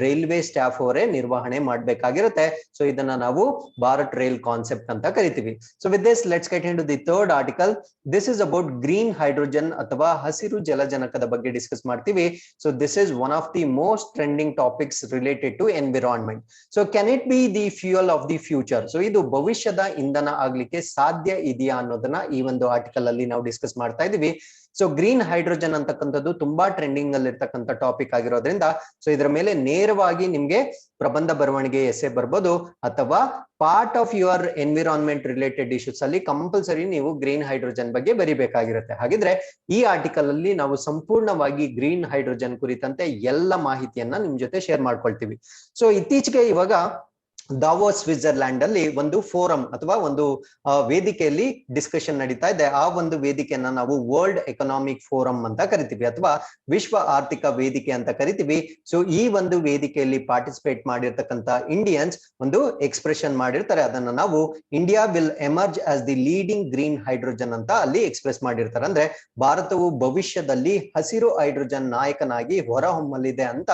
ರೈಲ್ವೆ ಸ್ಟಾಫ್ ಅವರೇ ನಿರ್ವಹಣೆ ಮಾಡಬೇಕಾಗಿರುತ್ತೆ. ಸೊ ಇದನ್ನ ನಾವು ಭಾರತ್ ರೈಲ್ ಕಾನ್ಸೆಪ್ಟ್ ಅಂತ ಕರಿತೀವಿ. So with this let's get into the third article. This is about green hydrogen ಅಥವಾ ಹಸಿರು ಜಲಜನಕದ ಬಗ್ಗೆ ಡಿಸ್ಕಸ್ ಮಾಡ್ತೀವಿ. So this is one of the most trending topics related to environment. So can it be the fuel of the future? So ಇದು ಭವಿಷ್ಯದ ಇಂಧನ ಆಗ್ಲಿಕ್ಕೆ ಸಾಧ್ಯ ಇದೆಯಾ ಅನ್ನೋದನ್ನ ಈ ಒಂದು ಆರ್ಟಿಕಲ್ ಅಲ್ಲಿ ನಾವು ಡಿಸ್ಕಸ್ ಮಾಡ್ತಾ ಇದೀವಿ. ಸೊ ಗ್ರೀನ್ ಹೈಡ್ರೋಜನ್ ಅಂತಕ್ಕಂಥದ್ದು ತುಂಬಾ ಟ್ರೆಂಡಿಂಗ್ ಅಲ್ಲಿ ಇರ್ತಕ್ಕಂಥ ಟಾಪಿಕ್ ಆಗಿರೋದ್ರಿಂದ ಸೊ ಇದರ ಮೇಲೆ ನೇರವಾಗಿ ನಿಮ್ಗೆ ಪ್ರಬಂಧ ಬರವಣಿಗೆ ಎಸ್ಸೆ ಬರ್ಬೋದು, ಅಥವಾ part of your environment related issues ಅಲ್ಲಿ ಕಂಪಲ್ಸರಿ ನೀವು ಗ್ರೀನ್ ಹೈಡ್ರೋಜನ್ ಬಗ್ಗೆ ಬರಿಬೇಕಾಗಿರುತ್ತೆ. ಹಾಗಿದ್ರೆ ಈ ಆರ್ಟಿಕಲ್ ಅಲ್ಲಿ ನಾವು ಸಂಪೂರ್ಣವಾಗಿ ಗ್ರೀನ್ ಹೈಡ್ರೋಜನ್ ಕುರಿತಂತೆ ಎಲ್ಲ ಮಾಹಿತಿಯನ್ನ ನಿಮ್ ಜೊತೆ ಶೇರ್ ಮಾಡ್ಕೊಳ್ತೀವಿ. ಸೊ ಇತ್ತೀಚೆಗೆ ಇವಾಗ ದಾವೋಸ್ ಸ್ವಿಟ್ಜರ್ಲ್ಯಾಂಡ್ ಅಲ್ಲಿ ಒಂದು ಫೋರಂ ಅಥವಾ ಒಂದು ವೇದಿಕೆಯಲ್ಲಿ ಡಿಸ್ಕಷನ್ ನಡೀತಾ ಇದೆ. ಆ ಒಂದು ವೇದಿಕೆಯನ್ನ ನಾವು ವರ್ಲ್ಡ್ ಎಕನಾಮಿಕ್ ಫೋರಂ ಅಂತ ಕರಿತೀವಿ ಅಥವಾ ವಿಶ್ವ ಆರ್ಥಿಕ ವೇದಿಕೆ ಅಂತ ಕರಿತೀವಿ. ಸೊ ಈ ಒಂದು ವೇದಿಕೆಯಲ್ಲಿ ಪಾರ್ಟಿಸಿಪೇಟ್ ಮಾಡಿರ್ತಕ್ಕಂಥ ಇಂಡಿಯನ್ಸ್ ಒಂದು ಎಕ್ಸ್ಪ್ರೆಷನ್ ಮಾಡಿರ್ತಾರೆ, ಅದನ್ನ ನಾವು India will emerge as the leading green hydrogen ಅಂತ ಅಲ್ಲಿ ಎಕ್ಸ್ಪ್ರೆಸ್ ಮಾಡಿರ್ತಾರೆ. ಅಂದ್ರೆ ಭಾರತವು ಭವಿಷ್ಯದಲ್ಲಿ ಹಸಿರು ಹೈಡ್ರೋಜನ್ ನಾಯಕನಾಗಿ ಹೊರಹೊಮ್ಮಲಿದೆ ಅಂತ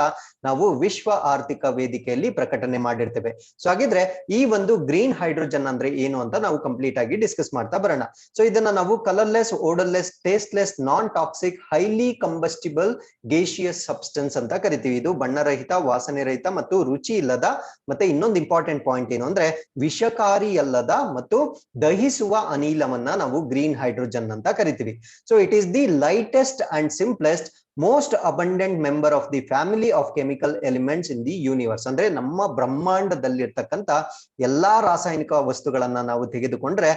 ನಾವು ವಿಶ್ವ ಆರ್ಥಿಕ ವೇದಿಕೆಯಲ್ಲಿ ಪ್ರಕಟಣೆ ಮಾಡಿರ್ತೇವೆ. ಸೊ ಹಾಗಿದ್ರೆ ಈ ಒಂದು ಗ್ರೀನ್ ಹೈಡ್ರೋಜನ್ ಅಂದ್ರೆ ಏನು ಅಂತ ನಾವು ಕಂಪ್ಲೀಟ್ ಆಗಿ ಡಿಸ್ಕಸ್ ಮಾಡ್ತಾ ಬರೋಣ. ಸೊ ಇದನ್ನ ನಾವು colourless, odourless, tasteless, non toxic, highly combustible gaseous substance ಅಂತ ಕರಿತೀವಿ. ಇದು ಬಣ್ಣರಹಿತ, ವಾಸನೆ ರಹಿತ ಮತ್ತು ರುಚಿ ಇಲ್ಲದ, ಮತ್ತೆ ಇನ್ನೊಂದು ಇಂಪಾರ್ಟೆಂಟ್ ಪಾಯಿಂಟ್ ಏನು ಅಂದ್ರೆ ವಿಷಕಾರಿ ಅಲ್ಲದ ಮತ್ತು ದಹಿಸುವ ಅನಿಲವನ್ನ ನಾವು ಗ್ರೀನ್ ಹೈಡ್ರೋಜನ್ ಅಂತ ಕರಿತೀವಿ. So it is the lightest and simplest most abundant member of the family of chemical elements in the universe. ಅಂದ್ರೆ ನಮ್ಮ ಬ್ರಹ್ಮಾಂಡದಲ್ಲಿರ್ತಕ್ಕಂಥ ಎಲ್ಲಾ ರಾಸಾಯನಿಕ ವಸ್ತುಗಳನ್ನ ನಾವು ತೆಗೆದುಕೊಂಡ್ರೆ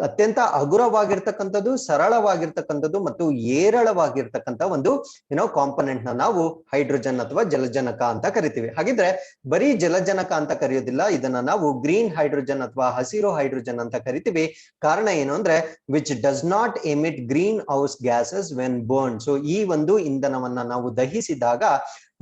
ಅತ್ಯಂತ ಹಗುರವಾಗಿರ್ತಕ್ಕಂಥದ್ದು, ಸರಳವಾಗಿರ್ತಕ್ಕಂಥದ್ದು ಮತ್ತು ಏರಳವಾಗಿರ್ತಕ್ಕಂಥ ಒಂದು ಕಾಂಪೊನೆಂಟ್ ನ ನಾವು ಹೈಡ್ರೋಜನ್ ಅಥವಾ ಜಲಜನಕ ಅಂತ ಕರಿತೀವಿ. ಹಾಗಿದ್ರೆ ಬರೀ ಜಲಜನಕ ಅಂತ ಕರೆಯೋದಿಲ್ಲ, ಇದನ್ನ ನಾವು ಗ್ರೀನ್ ಹೈಡ್ರೋಜನ್ ಅಥವಾ ಹಸಿರು ಹೈಡ್ರೋಜನ್ ಅಂತ ಕರಿತೀವಿ. ಕಾರಣ ಏನು ಅಂದ್ರೆ which does not emit greenhouse gases when burn. So ಈ ಒಂದು ಇಂಧನವನ್ನ ನಾವು ದಹಿಸಿದಾಗ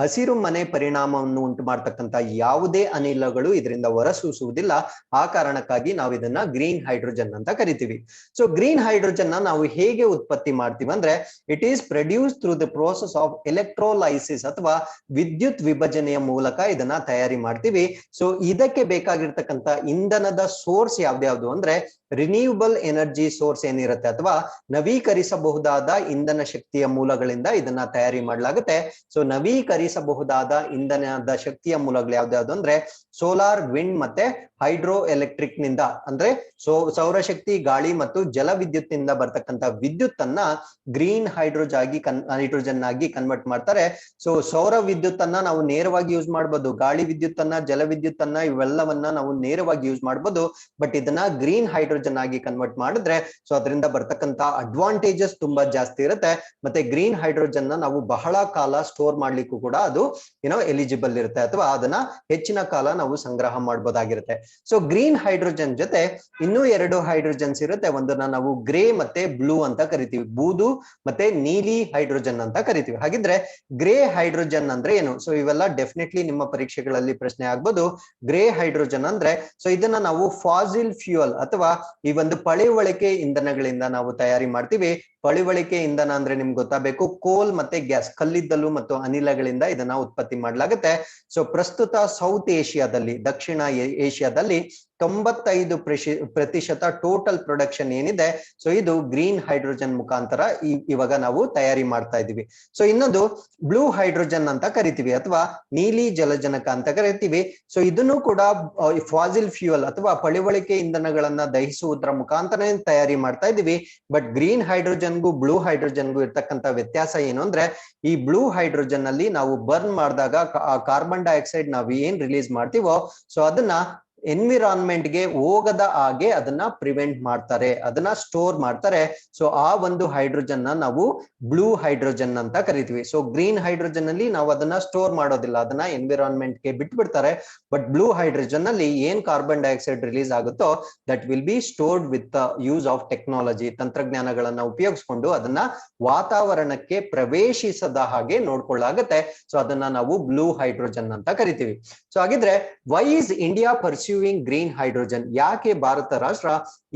ಹಸಿರು ಮನೆ ಪರಿಣಾಮವನ್ನು ಉಂಟು ಮಾಡ್ತಕ್ಕಂಥ ಯಾವುದೇ ಅನಿಲಗಳು ಇದರಿಂದ ಹೊರಸೂಸುವುದಿಲ್ಲ. ಆ ಕಾರಣಕ್ಕಾಗಿ ನಾವು ಇದನ್ನ ಗ್ರೀನ್ ಹೈಡ್ರೋಜನ್ ಅಂತ ಕರಿತೀವಿ. ಸೊ ಗ್ರೀನ್ ಹೈಡ್ರೋಜನ್ ನಾವು ಹೇಗೆ ಉತ್ಪತ್ತಿ ಮಾಡ್ತೀವಿ ಅಂದ್ರೆ it is produce through the process of electrolysis ಅಥವಾ ವಿದ್ಯುತ್ ವಿಭಜನೆಯ ಮೂಲಕ ಇದನ್ನ ತಯಾರಿ ಮಾಡ್ತೀವಿ. ಸೊ ಇದಕ್ಕೆ ಬೇಕಾಗಿರ್ತಕ್ಕಂಥ ಇಂಧನದ ಸೋರ್ಸ್ ಯಾವ್ದ್ಯಾವ್ದು ಅಂದ್ರೆ ರಿನ್ಯೂವಬಲ್ ಎನರ್ಜಿ ಸೋರ್ಸ್ ಏನಿರುತ್ತೆ ಅಥವಾ ನವೀಕರಿಸಬಹುದಾದ ಇಂಧನ ಶಕ್ತಿಯ ಮೂಲಗಳಿಂದ ಇದನ್ನ ತಯಾರಿ ಮಾಡಲಾಗುತ್ತೆ. ಸೊ ನವೀಕರಿಸಬಹುದಾದ ಇಂಧನದ ಶಕ್ತಿಯ ಮೂಲಗಳು ಯಾವ್ದಾವ್ದು ಅಂದ್ರೆ ಸೋಲಾರ್, ವಿಂಡ್ ಮತ್ತೆ ಹೈಡ್ರೋ ಎಲೆಕ್ಟ್ರಿಕ್ ನಿಂದ, ಅಂದ್ರೆ ಸೌರಶಕ್ತಿ, ಗಾಳಿ ಮತ್ತು ಜಲ ವಿದ್ಯುತ್ ನಿಂದ ಬರ್ತಕ್ಕಂಥ ವಿದ್ಯುತ್ ಅನ್ನ ಗ್ರೀನ್ ಹೈಡ್ರೋಜನ್ ಆಗಿ ಕನ್ವರ್ಟ್ ಮಾಡ್ತಾರೆ. ಸೊ ಸೌರ ವಿದ್ಯುತ್ ಅನ್ನ ನಾವು ನೇರವಾಗಿ ಯೂಸ್ ಮಾಡ್ಬೋದು, ಗಾಳಿ ವಿದ್ಯುತ್ ಅನ್ನ, ಜಲ ವಿದ್ಯುತ್ ಅನ್ನ ಇವೆಲ್ಲವನ್ನ ನಾವು ನೇರವಾಗಿ ಯೂಸ್ ಮಾಡ್ಬೋದು. ಬಟ್ ಇದನ್ನ ಗ್ರೀನ್ ಹೈಡ್ರೋಜನ್ ಆಗಿ ಕನ್ವರ್ಟ್ ಮಾಡಿದ್ರೆ ಸೊ ಅದರಿಂದ ಬರ್ತಕ್ಕಂಥ ಅಡ್ವಾಂಟೇಜಸ್ ತುಂಬಾ ಜಾಸ್ತಿ ಇರುತ್ತೆ. ಮತ್ತೆ ಗ್ರೀನ್ ಹೈಡ್ರೋಜನ್ ನ ನಾವು ಬಹಳ ಕಾಲ ಸ್ಟೋರ್ ಮಾಡ್ಲಿಕ್ಕೂ ಕೂಡ ಅದು ಎಲಿಜಿಬಲ್ ಇರುತ್ತೆ, ಅಥವಾ ಅದನ್ನ ಹೆಚ್ಚಿನ ಕಾಲ ನಾವು ಸಂಗ್ರಹ ಮಾಡಬಹುದಾಗಿರುತ್ತೆ. ಸೊ ಗ್ರೀನ್ ಹೈಡ್ರೋಜನ್ ಜೊತೆ ಇನ್ನೂ 2 ಹೈಡ್ರೋಜನ್ಸ್ ಇರುತ್ತೆ. ಒಂದನ್ನ ನಾವು ಗ್ರೇ ಮತ್ತೆ ಬ್ಲೂ ಅಂತ ಕರಿತೀವಿ, ಬೂದು ಮತ್ತೆ ನೀಲಿ ಹೈಡ್ರೋಜನ್ ಅಂತ ಕರಿತೀವಿ. ಹಾಗಿದ್ರೆ ಗ್ರೇ ಹೈಡ್ರೋಜನ್ ಅಂದ್ರೆ ಏನು? ಸೊ ಇವೆಲ್ಲ ಡೆಫಿನೆಟ್ಲಿ ನಿಮ್ಮ ಪರೀಕ್ಷೆಗಳಲ್ಲಿ ಪ್ರಶ್ನೆ ಆಗ್ಬೋದು. ಗ್ರೇ ಹೈಡ್ರೋಜನ್ ಅಂದ್ರೆ ಸೊ ಇದನ್ನ ನಾವು ಫಾಸಿಲ್ ಫ್ಯೂಯಲ್ ಅಥವಾ ಈ ಒಂದು ಪಳೆಯುಳಿಕೆ ಇಂಧನಗಳಿಂದ ನಾವು ತಯಾರಿ ಮಾಡ್ತೀವಿ. ಪಳೆಯುಳಿಕೆ ಇಂಧನ ಅಂದ್ರೆ ನಿಮ್ಗೆ ಗೊತ್ತಾಗಬೇಕು, ಕೋಲ್ ಮತ್ತೆ ಗ್ಯಾಸ್, ಕಲ್ಲಿದ್ದಲು ಮತ್ತು ಅನಿಲಗಳಿಂದ ಇದನ್ನ ಉತ್ಪತ್ತಿ ಮಾಡಲಾಗುತ್ತೆ. ಸೊ ಪ್ರಸ್ತುತ ಸೌತ್ ಏಷ್ಯಾದಲ್ಲಿ, ದಕ್ಷಿಣ ಏಷ್ಯಾದಲ್ಲಿ 95% ಟೋಟಲ್ ಪ್ರೊಡಕ್ಷನ್ ಏನಿದೆ ಸೊ ಇದು ಗ್ರೀನ್ ಹೈಡ್ರೋಜನ್ ಮುಖಾಂತರ ಇವಾಗ ನಾವು ತಯಾರಿ ಮಾಡ್ತಾ ಇದೀವಿ. ಸೊ ಇನ್ನೊಂದು ಬ್ಲೂ ಹೈಡ್ರೋಜನ್ ಅಂತ ಕರಿತೀವಿ ಅಥವಾ ನೀಲಿ ಜಲಜನಕ ಅಂತ ಕರಿತೀವಿ. ಸೊ ಇದನ್ನು ಕೂಡ ಫಾಸಿಲ್ ಫ್ಯೂಯಲ್ ಅಥವಾ ಪಳೆಯುಳಿಕೆ ಇಂಧನಗಳನ್ನ ದಹಿಸುವುದರ ಮುಖಾಂತರ ತಯಾರಿ ಮಾಡ್ತಾ ಇದೀವಿ. ಬಟ್ ಗ್ರೀನ್ ಹೈಡ್ರೋಜನ್ಗೂ ಬ್ಲೂ ಹೈಡ್ರೋಜನ್ಗೂ ಇರ್ತಕ್ಕಂಥ ವ್ಯತ್ಯಾಸ ಏನು ಅಂದ್ರೆ ಈ ಬ್ಲೂ ಹೈಡ್ರೋಜನ್ ಅಲ್ಲಿ ನಾವು ಬರ್ನ್ ಮಾಡಿದಾಗ ಕಾರ್ಬನ್ ಡೈಆಕ್ಸೈಡ್ ನಾವು ಏನ್ ರಿಲೀಸ್ ಮಾಡ್ತೀವೋ ಸೊ ಅದನ್ನ ಎನ್ವಿರಾನ್ಮೆಂಟ್ ಗೆ ಹೋಗದ ಹಾಗೆ ಅದನ್ನ ಪ್ರಿವೆಂಟ್ ಮಾಡ್ತಾರೆ, ಅದನ್ನ ಸ್ಟೋರ್ ಮಾಡ್ತಾರೆ. ಸೊ ಆ ಒಂದು ಹೈಡ್ರೋಜನ್ ನ ನಾವು ಬ್ಲೂ ಹೈಡ್ರೋಜನ್ ಅಂತ ಕರಿತೀವಿ. ಸೊ ಗ್ರೀನ್ ಹೈಡ್ರೋಜನ್ ಅಲ್ಲಿ ನಾವು ಅದನ್ನ ಸ್ಟೋರ್ ಮಾಡೋದಿಲ್ಲ, ಅದನ್ನ ಎನ್ವಿರಾನ್ಮೆಂಟ್ ಗೆ ಬಿಟ್ಬಿಡ್ತಾರೆ. ಬಟ್ ಬ್ಲೂ ಹೈಡ್ರೋಜನ್ ಅಲ್ಲಿ ಏನ್ ಕಾರ್ಬನ್ ಡೈಆಕ್ಸೈಡ್ ರಿಲೀಸ್ ಆಗುತ್ತೋ that will be stored with the use of technology, ತಂತ್ರಜ್ಞಾನಗಳನ್ನ ಉಪಯೋಗಿಸ್ಕೊಂಡು ಅದನ್ನ ವಾತಾವರಣಕ್ಕೆ ಪ್ರವೇಶಿಸದ ಹಾಗೆ ನೋಡ್ಕೊಳ್ಳಾಗುತ್ತೆ. ಸೊ ಅದನ್ನ ನಾವು ಬ್ಲೂ ಹೈಡ್ರೋಜನ್ ಅಂತ ಕರಿತೀವಿ. ಸೊ ಹಾಗಿದ್ರೆ why is India pursuing green hydrogen? ಯಾಕೆ ಭಾರತ ರಾಷ್ಟ್ರ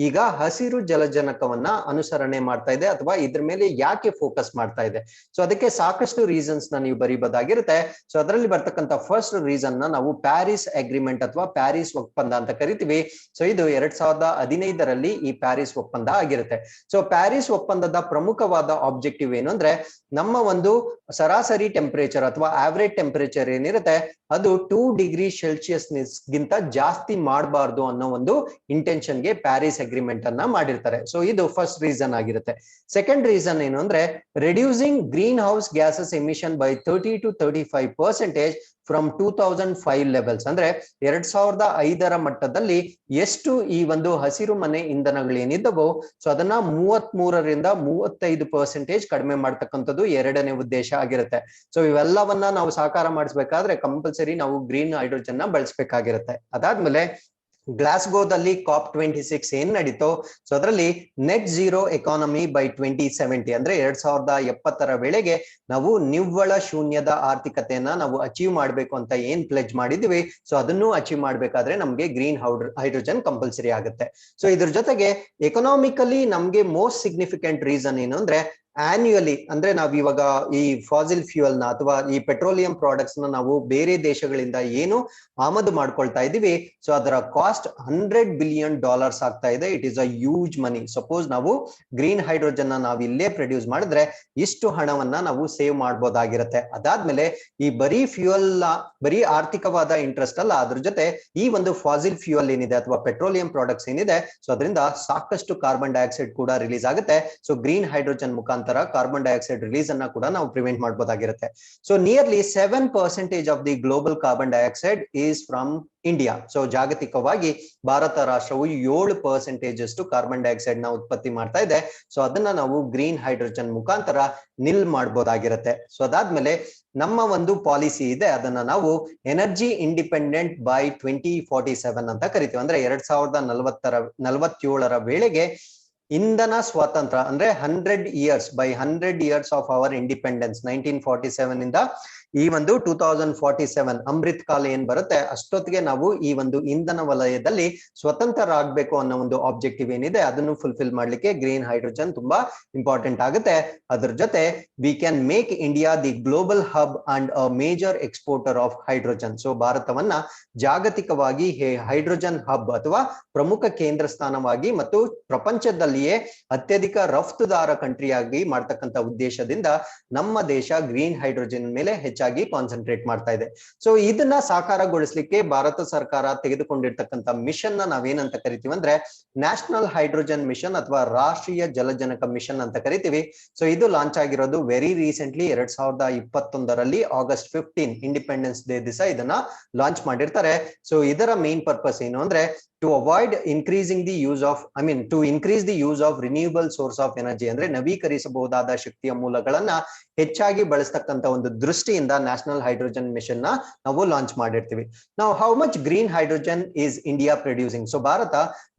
ಈಗ ಹಸಿರು ಜಲಜನಕವನ್ನ ಅನುಸರಣೆ ಮಾಡ್ತಾ ಇದೆ ಅಥವಾ ಇದ್ರ ಮೇಲೆ ಯಾಕೆ ಫೋಕಸ್ ಮಾಡ್ತಾ ಇದೆ? ಸೊ ಅದಕ್ಕೆ ಸಾಕಷ್ಟು ರೀಸನ್ಸ್ ನ ನೀವು ಬರೀಬಹುದಾಗಿರುತ್ತೆ. ಸೊ ಅದರಲ್ಲಿ ಬರ್ತಕ್ಕಂಥ ಫಸ್ಟ್ ರೀಸನ್ ನ ನಾವು ಪ್ಯಾರಿಸ್ ಅಗ್ರಿಮೆಂಟ್ ಅಥವಾ ಪ್ಯಾರಿಸ್ ಒಪ್ಪಂದ ಅಂತ ಕರಿತೀವಿ. ಸೊ ಇದು 2015ರಲ್ಲಿ ಈ ಪ್ಯಾರಿಸ್ ಒಪ್ಪಂದ ಆಗಿರುತ್ತೆ. ಸೊ ಪ್ಯಾರಿಸ್ ಒಪ್ಪಂದದ ಪ್ರಮುಖವಾದ ಆಬ್ಜೆಕ್ಟಿವ್ ಏನು ಅಂದ್ರೆ, ನಮ್ಮ ಒಂದು ಸರಾಸರಿ ಟೆಂಪರೇಚರ್ ಅಥವಾ ಆವರೇಜ್ ಟೆಂಪರೇಚರ್ ಏನಿರುತ್ತೆ ಅದು 2 ಡಿಗ್ರಿ ಸೆಲ್ಸಿಯಸ್ ಗಿಂತ ಜಾಸ್ತಿ ಮಾಡಬಾರ್ದು ಅನ್ನೋ ಒಂದು ಇಂಟೆನ್ಷನ್ ಗೆ ಪ್ಯಾರಿಸ್ ಅಗ್ರಿಮೆಂಟ್ ಅನ್ನ ಮಾಡಿರ್ತಾರೆ. ಸೊ ಇದು ಫಸ್ಟ್ ರೀಸನ್ ಆಗಿರುತ್ತೆ. ಸೆಕೆಂಡ್ ರೀಸನ್ ಏನು ಅಂದ್ರೆ, reducing green house gases emission by 30 to 35% from 2005 levels. ಅಂದ್ರೆ 2005ರ ಮಟ್ಟದಲ್ಲಿ ಎಷ್ಟು ಈ ಒಂದು ಹಸಿರು ಮನೆ ಇಂಧನಗಳೇನಿದ್ದವೋ ಸೊ ಅದನ್ನ 33ರಿಂದ 35% ಕಡಿಮೆ ಮಾಡ್ತಕ್ಕಂಥದ್ದು ಎರಡನೇ ಉದ್ದೇಶ ಆಗಿರುತ್ತೆ. ಸೊ ಇವೆಲ್ಲವನ್ನ ನಾವು ಸಾಕಾರ ಮಾಡಿಸ್ಬೇಕಾದ್ರೆ ಕಂಪಲ್ಸರಿ ನಾವು ಗ್ರೀನ್ ಹೈಡ್ರೋಜನ್ ನ ಬಳಸಬೇಕಾಗಿರುತ್ತೆ. ಅದಾದ್ಮೇಲೆ ಗ್ಲಾಸ್ಗೋದಲ್ಲಿ COP26 ಏನ್ ನಡೀತೋ ಸೊ ಅದರಲ್ಲಿ ನೆಟ್ ಝೀರೋ ಎಕಾನಮಿ ಬೈ 2070 ಅಂದ್ರೆ 2070ರ ವೇಳೆಗೆ ನಾವು ನಿವ್ವಳ ಶೂನ್ಯದ ಆರ್ಥಿಕತೆಯನ್ನ ನಾವು ಅಚೀವ್ ಮಾಡ್ಬೇಕು ಅಂತ ಏನ್ ಪ್ಲೆಜ್ ಮಾಡಿದ್ವಿ ಸೊ ಅದನ್ನು ಅಚೀವ್ ಮಾಡ್ಬೇಕಾದ್ರೆ ನಮ್ಗೆ ಗ್ರೀನ್ ಹೈಡ್ರೋಜನ್ ಕಂಪಲ್ಸರಿ ಆಗುತ್ತೆ. ಸೊ ಇದ್ರ ಜೊತೆಗೆ ಎಕನಾಮಿಕಲಿ ನಮ್ಗೆ ಮೋಸ್ಟ್ ಸಿಗ್ನಿಫಿಕೆಂಟ್ ರೀಸನ್ ಏನು ಅಂದ್ರೆ, ಆನ್ಯುಯಲಿ ಅಂದ್ರೆ ನಾವ್ ಇವಾಗ ಈ ಫಾಸಿಲ್ ಫ್ಯೂಯಲ್ ನ ಅಥವಾ ಈ ಪೆಟ್ರೋಲಿಯಂ ಪ್ರಾಡಕ್ಟ್ಸ್ ನ ನಾವು ಬೇರೆ ದೇಶಗಳಿಂದ ಏನು ಆಮದು ಮಾಡ್ಕೊಳ್ತಾ ಇದೀವಿ ಸೊ ಅದರ ಕಾಸ್ಟ್ $100 ಬಿಲಿಯನ್ ಆಗ್ತಾ ಇದೆ. It is a huge money. Suppose ನಾವು ಗ್ರೀನ್ ಹೈಡ್ರೋಜನ್ ನ ನಾವು ಇಲ್ಲೇ ಪ್ರೊಡ್ಯೂಸ್ ಮಾಡಿದ್ರೆ ಇಷ್ಟು ಹಣವನ್ನ ನಾವು ಸೇವ್ ಮಾಡಬಹುದಾಗಿರುತ್ತೆ. ಅದಾದ್ಮೇಲೆ ಈ ಬರೀ ಆರ್ಥಿಕವಾದ ಇಂಟ್ರೆಸ್ಟ್ ಅಲ್ಲ, ಅದ್ರ ಜೊತೆ ಈ ಒಂದು ಫಾಸಿಲ್ ಫ್ಯೂಯಲ್ ಏನಿದೆ ಅಥವಾ ಪೆಟ್ರೋಲಿಯಂ ಪ್ರಾಡಕ್ಟ್ಸ್ ಏನಿದೆ ಸೊ ಅದರಿಂದ ಸಾಕಷ್ಟು ಕಾರ್ಬನ್ ಡೈಆಕ್ಸೈಡ್ ಕೂಡ ರಿಲೀಸ್ ಆಗುತ್ತೆ. ಸೊ ಗ್ರೀನ್ ಹೈಡ್ರೋಜನ್ ಮುಖಾಂತರ ಕಾರ್ಬನ್ ಡೈಆಕ್ಸೈಡ್ ರಿಲೀಸ್ ಅನ್ನ ಕೂಡ ನಾವು ಪ್ರಿವೆಂಟ್ ಮಾಡಬಹುದಾಗಿರುತ್ತೆ. So nearly 7% of the global carbon dioxide is from India. So ಜಾಗತಿಕವಾಗಿ ಭಾರತ ರಾಷ್ಟ್ರವು 7% ಅಷ್ಟು ಕಾರ್ಬನ್ ಡೈಆಕ್ಸೈಡ್ ನ ಉತ್ಪತ್ತಿ ಮಾಡ್ತಾ ಇದೆ. ಸೊ ಅದನ್ನ ನಾವು ಗ್ರೀನ್ ಹೈಡ್ರೋಜನ್ ಮುಖಾಂತರ ನಿಲ್ ಮಾಡಬಹುದಾಗಿರುತ್ತೆ. ಸೊ ಅದಾದ್ಮೇಲೆ ನಮ್ಮ ಒಂದು ಪಾಲಿಸಿ ಇದೆ, ಅದನ್ನ ನಾವು ಎನರ್ಜಿ ಇಂಡಿಪೆಂಡೆಂಟ್ ಬೈ 2047 ಅಂತ ಕರಿತೀವಿ. ಅಂದ್ರೆ 2047ರ ವೇಳೆಗೆ ಇಂಧನ ಸ್ವಾತಂತ್ರ್ಯ ಅಂದ್ರೆ 100 years by 100 years of our independence 1947 ಇಂದ ಈ ಒಂದು 2047 ಅಮೃತ್ ಕಾಲ ಏನ್ ಬರುತ್ತೆ ಅಷ್ಟೊತ್ತಿಗೆ ನಾವು ಈ ಒಂದು ಇಂಧನ ವಲಯದಲ್ಲಿ ಸ್ವತಂತ್ರರಾಗಬೇಕು ಅನ್ನೋ ಒಂದು ಆಬ್ಜೆಕ್ಟಿವ್ ಏನಿದೆ ಅದನ್ನು ಫುಲ್ಫಿಲ್ ಮಾಡ್ಲಿಕ್ಕೆ ಗ್ರೀನ್ ಹೈಡ್ರೋಜನ್ ತುಂಬಾ ಇಂಪಾರ್ಟೆಂಟ್ ಆಗುತ್ತೆ. ಅದ್ರ ಜೊತೆ we can make India the global hub and a major exporter of hydrogen. So ಭಾರತವನ್ನ ಜಾಗತಿಕವಾಗಿ ಹೈಡ್ರೋಜನ್ ಹಬ್ ಅಥವಾ ಪ್ರಮುಖ ಕೇಂದ್ರ ಸ್ಥಾನವಾಗಿ ಮತ್ತು ಪ್ರಪಂಚದಲ್ಲಿಯೇ ಅತ್ಯಧಿಕ ರಫ್ತುದಾರ ಕಂಟ್ರಿಯಾಗಿ ಮಾಡ್ತಕ್ಕಂಥ ಉದ್ದೇಶದಿಂದ ನಮ್ಮ ದೇಶ ಗ್ರೀನ್ ಹೈಡ್ರೋಜನ್ ಮೇಲೆ ಹೆಚ್ಚಾಗಿ ಕಾನ್ಸಂಟ್ರೇಟ್ ಮಾಡ್ತಾ ಇದೆ. ಸೊ ಇದನ್ನ ಸಾಕಾರಗೊಳಿಸಲಿಕ್ಕೆ ಭಾರತ ಸರ್ಕಾರ ತೆಗೆದುಕೊಂಡಿರ್ತಕ್ಕಂಥ ಮಿಷನ್ ನ ನಾವೇನಂತ ಕರಿತೀವಿ ಅಂದ್ರೆ ನ್ಯಾಷನಲ್ ಹೈಡ್ರೋಜನ್ ಮಿಷನ್ ಅಥವಾ ರಾಷ್ಟ್ರೀಯ ಜಲಜನಕ ಮಿಷನ್ ಅಂತ ಕರಿತೀವಿ. ಸೊ ಇದು ಲಾಂಚ್ ಆಗಿರೋದು ವೆರಿ ರೀಸೆಂಟ್ಲಿ 2021ರಲ್ಲಿ August 15 ಇಂಡಿಪೆಂಡೆನ್ಸ್ ಡೇ ದಿವಸ ಇದನ್ನ ಲಾಂಚ್ ಮಾಡಿರ್ತಾರೆ. ಸೊ ಇದರ ಮೇನ್ ಪರ್ಪಸ್ ಏನು ಅಂದ್ರೆ to avoid increasing the use of to increase the use of renewable source of energy ಅಂದ್ರೆ ನವೀಕರಿಸಬಹುದಾದ ಶಕ್ತಿಯ ಮೂಲಗಳನ್ನ ಹೆಚ್ಚಾಗಿ ಬಳಸತಕ್ಕಂತ ಒಂದು ದೃಷ್ಟಿಯಿಂದ ನ್ಯಾಷನಲ್ ಹೈಡ್ರೋಜನ್ ಮಿಷನ್ ನ ನಾವು ಲಾಂಚ್ ಮಾಡಿರ್ತೀವಿ. ನಾವು how much green hydrogen is India producing? So ಭಾರತ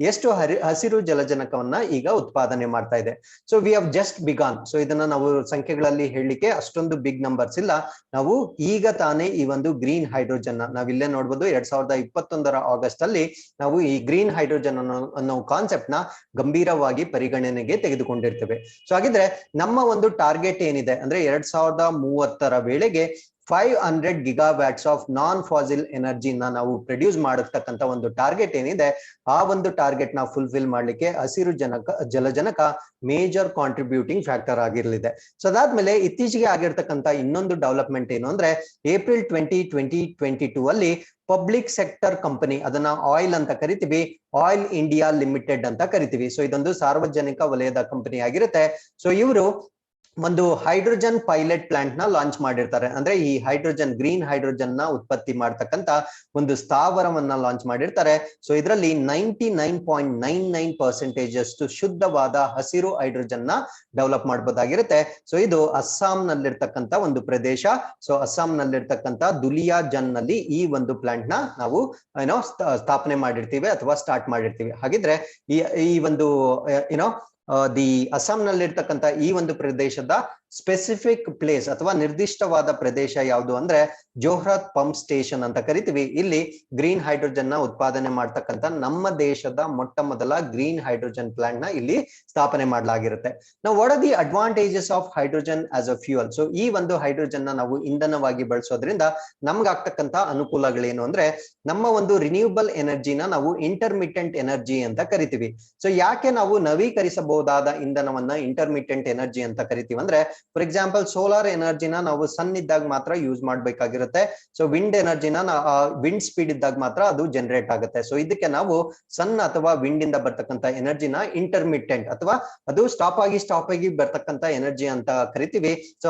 ಎಷ್ಟು ಹಸಿರು ಜಲಜನಕವನ್ನ ಈಗ ಉತ್ಪಾದನೆ ಮಾಡ್ತಾ ಇದೆ? So we have just began. So ಇದನ್ನ ನಾವು ಸಂಖ್ಯೆಗಳಲ್ಲಿ ಹೇಳಲಿಕ್ಕೆ ಅಷ್ಟೊಂದು ಬಿಗ್ ನಂಬರ್ಸ್ ಇಲ್ಲ. ನಾವು ಈಗ ತಾನೇ ಈ ಒಂದು ಗ್ರೀನ್ ಹೈಡ್ರೋಜನ್ ನಾವಿಲ್ಲೇ ನೋಡ್ಬೋದು 2021ರ ಆಗಸ್ಟ್ ಅಲ್ಲಿ ನಾವು ಈ ಗ್ರೀನ್ ಹೈಡ್ರೋಜನ್ ಅನ್ನೋ ಕಾನ್ಸೆಪ್ಟ್ ನ ಗಂಭೀರವಾಗಿ ಪರಿಗಣನೆಗೆ ತೆಗೆದುಕೊಂಡಿರ್ತೇವೆ. ಸೊ ಹಾಗಿದ್ರೆ ನಮ್ಮ ಒಂದು ಟಾರ್ಗೆಟ್ ಏನಿದೆ ಅಂದ್ರೆ 2030ರ ವೇಳೆಗೆ 500 gigawatts ಆಫ್ ನಾನ್ ಫಾಸಿಲ್ ಎನರ್ಜಿನ ನಾವು ಪ್ರೊಡ್ಯೂಸ್ ಮಾಡತಕ್ಕಂತ ಒಂದು ಟಾರ್ಗೆಟ್ ಏನಿದೆ ಆ ಒಂದು ಟಾರ್ಗೆಟ್ ನ ಫುಲ್ಫಿಲ್ ಮಾಡ್ಲಿಕ್ಕೆ ಹಸಿರು ಜಲಜನಕ ಮೇಜರ್ ಕಾಂಟ್ರಿಬ್ಯೂಟಿಂಗ್ ಫ್ಯಾಕ್ಟರ್ ಆಗಿರಲಿದೆ. ಸೊ ಅದಾದ್ಮೇಲೆ ಇತ್ತೀಚೆಗೆ ಆಗಿರ್ತಕ್ಕಂಥ ಇನ್ನೊಂದು ಡೆವಲಪ್ಮೆಂಟ್ ಏನು ಅಂದ್ರೆ ಏಪ್ರಿಲ್ 2022 ಅಲ್ಲಿ ಪಬ್ಲಿಕ್ ಸೆಕ್ಟರ್ ಕಂಪನಿ, ಅದನ್ನ ಆಯಿಲ್ ಅಂತ ಕರಿತೀವಿ, ಆಯಿಲ್ ಇಂಡಿಯಾ ಲಿಮಿಟೆಡ್ ಅಂತ ಕರಿತೀವಿ. ಸೊ ಇದೊಂದು ಸಾರ್ವಜನಿಕ ವಲಯದ ಕಂಪನಿ ಆಗಿರುತ್ತೆ. ಸೊ ಇವರು ಒಂದು ಹೈಡ್ರೋಜನ್ ಪೈಲಟ್ ಪ್ಲಾಂಟ್ ನ ಲಾಂಚ್ ಮಾಡಿರ್ತಾರೆ. ಅಂದ್ರೆ ಈ ಹೈಡ್ರೋಜನ್ ಗ್ರೀನ್ ಹೈಡ್ರೋಜನ್ ನ ಉತ್ಪತ್ತಿ ಮಾಡ್ತಕ್ಕಂತ ಒಂದು ಸ್ಥಾವರವನ್ನ ಲಾಂಚ್ ಮಾಡಿರ್ತಾರೆ. ಸೊ ಇದರಲ್ಲಿ 99.99% ಅಷ್ಟು ಶುದ್ಧವಾದ ಹಸಿರು ಹೈಡ್ರೋಜನ್ ನ ಡೆವಲಪ್ ಮಾಡಬಹುದಾಗಿರುತ್ತೆ. ಸೊ ಇದು ಅಸ್ಸಾಂ ನಲ್ಲಿರ್ತಕ್ಕಂತ ಒಂದು ಪ್ರದೇಶ. ಸೊ ಅಸ್ಸಾಂ ನಲ್ಲಿರ್ತಕ್ಕಂತ ದುಲಿಯಾಜನ್ ನಲ್ಲಿ ಈ ಒಂದು ಪ್ಲಾಂಟ್ ನ ನಾವು ಏನೋ ಸ್ಥಾಪನೆ ಮಾಡಿರ್ತೀವಿ ಅಥವಾ ಸ್ಟಾರ್ಟ್ ಮಾಡಿರ್ತೀವಿ. ಹಾಗಿದ್ರೆ ಈ ಒಂದು ಏನೋ ದಿ ಅಸ್ಸಾಂ ನಲ್ಲಿರ್ತಕ್ಕಂಥ ಈ ಒಂದು ಪ್ರದೇಶದ ಸ್ಪೆಸಿಫಿಕ್ ಪ್ಲೇಸ್ ಅಥವಾ ನಿರ್ದಿಷ್ಟವಾದ ಪ್ರದೇಶ ಯಾವುದು ಅಂದ್ರೆ ಜೋಹ್ರತ್ ಪಂಪ್ ಸ್ಟೇಷನ್ ಅಂತ ಕರಿತೀವಿ. ಇಲ್ಲಿ ಗ್ರೀನ್ ಹೈಡ್ರೋಜನ್ ನ ಉತ್ಪಾದನೆ ಮಾಡ್ತಕ್ಕಂಥ ನಮ್ಮ ದೇಶದ ಮೊಟ್ಟ ಮೊದಲ ಗ್ರೀನ್ ಹೈಡ್ರೋಜನ್ ಪ್ಲಾಂಟ್ ನ ಇಲ್ಲಿ ಸ್ಥಾಪನೆ ಮಾಡಲಾಗಿರುತ್ತೆ. ನಾವು what are the advantages of hydrogen as a fuel. So ಈ ಒಂದು ಹೈಡ್ರೋಜನ್ ನ ನಾವು ಇಂಧನವಾಗಿ ಬಳಸೋದ್ರಿಂದ ನಮ್ಗಾಗ್ತಕ್ಕಂಥ ಅನುಕೂಲಗಳೇನು ಅಂದ್ರೆ ನಮ್ಮ ಒಂದು ರಿನ್ಯೂಬಲ್ ಎನರ್ಜಿನ ನಾವು ಇಂಟರ್ಮಿಟೆಂಟ್ ಎನರ್ಜಿ ಅಂತ ಕರಿತೀವಿ. ಸೊ ಯಾಕೆ ನಾವು ನವೀಕರಿಸಬಹುದಾದ ಇಂಧನವನ್ನ ಇಂಟರ್ಮಿಟೆಂಟ್ ಎನರ್ಜಿ ಅಂತ ಕರಿತೀವಿ ಅಂದ್ರೆ, ಫಾರ್ ಎಕ್ಸಾಂಪಲ್ ಸೋಲಾರ್ ಎನರ್ಜಿನ ನಾವು ಸನ್ ಇದ್ದಾಗ ಮಾತ್ರ ಯೂಸ್ ಮಾಡ್ಬೇಕಾಗಿರುತ್ತೆ. ಸೊ ವಿಂಡ್ ಎನರ್ಜಿನ ವಿಂಡ್ ಸ್ಪೀಡ್ ಇದ್ದಾಗ ಮಾತ್ರ ಅದು ಜನರೇಟ್ ಆಗುತ್ತೆ. ಸೊ ಇದಕ್ಕೆ ನಾವು ಸನ್ ಅಥವಾ ವಿಂಡ್ ಇಂದ ಬರ್ತಕ್ಕಂಥ ಎನರ್ಜಿನ ಇಂಟರ್ಮಿಟೆಂಟ್ ಅಥವಾ ಅದು ಸ್ಟಾಪ್ ಆಗಿ ಬರ್ತಕ್ಕಂಥ ಎನರ್ಜಿ ಅಂತ ಕರಿತೀವಿ. ಸೊ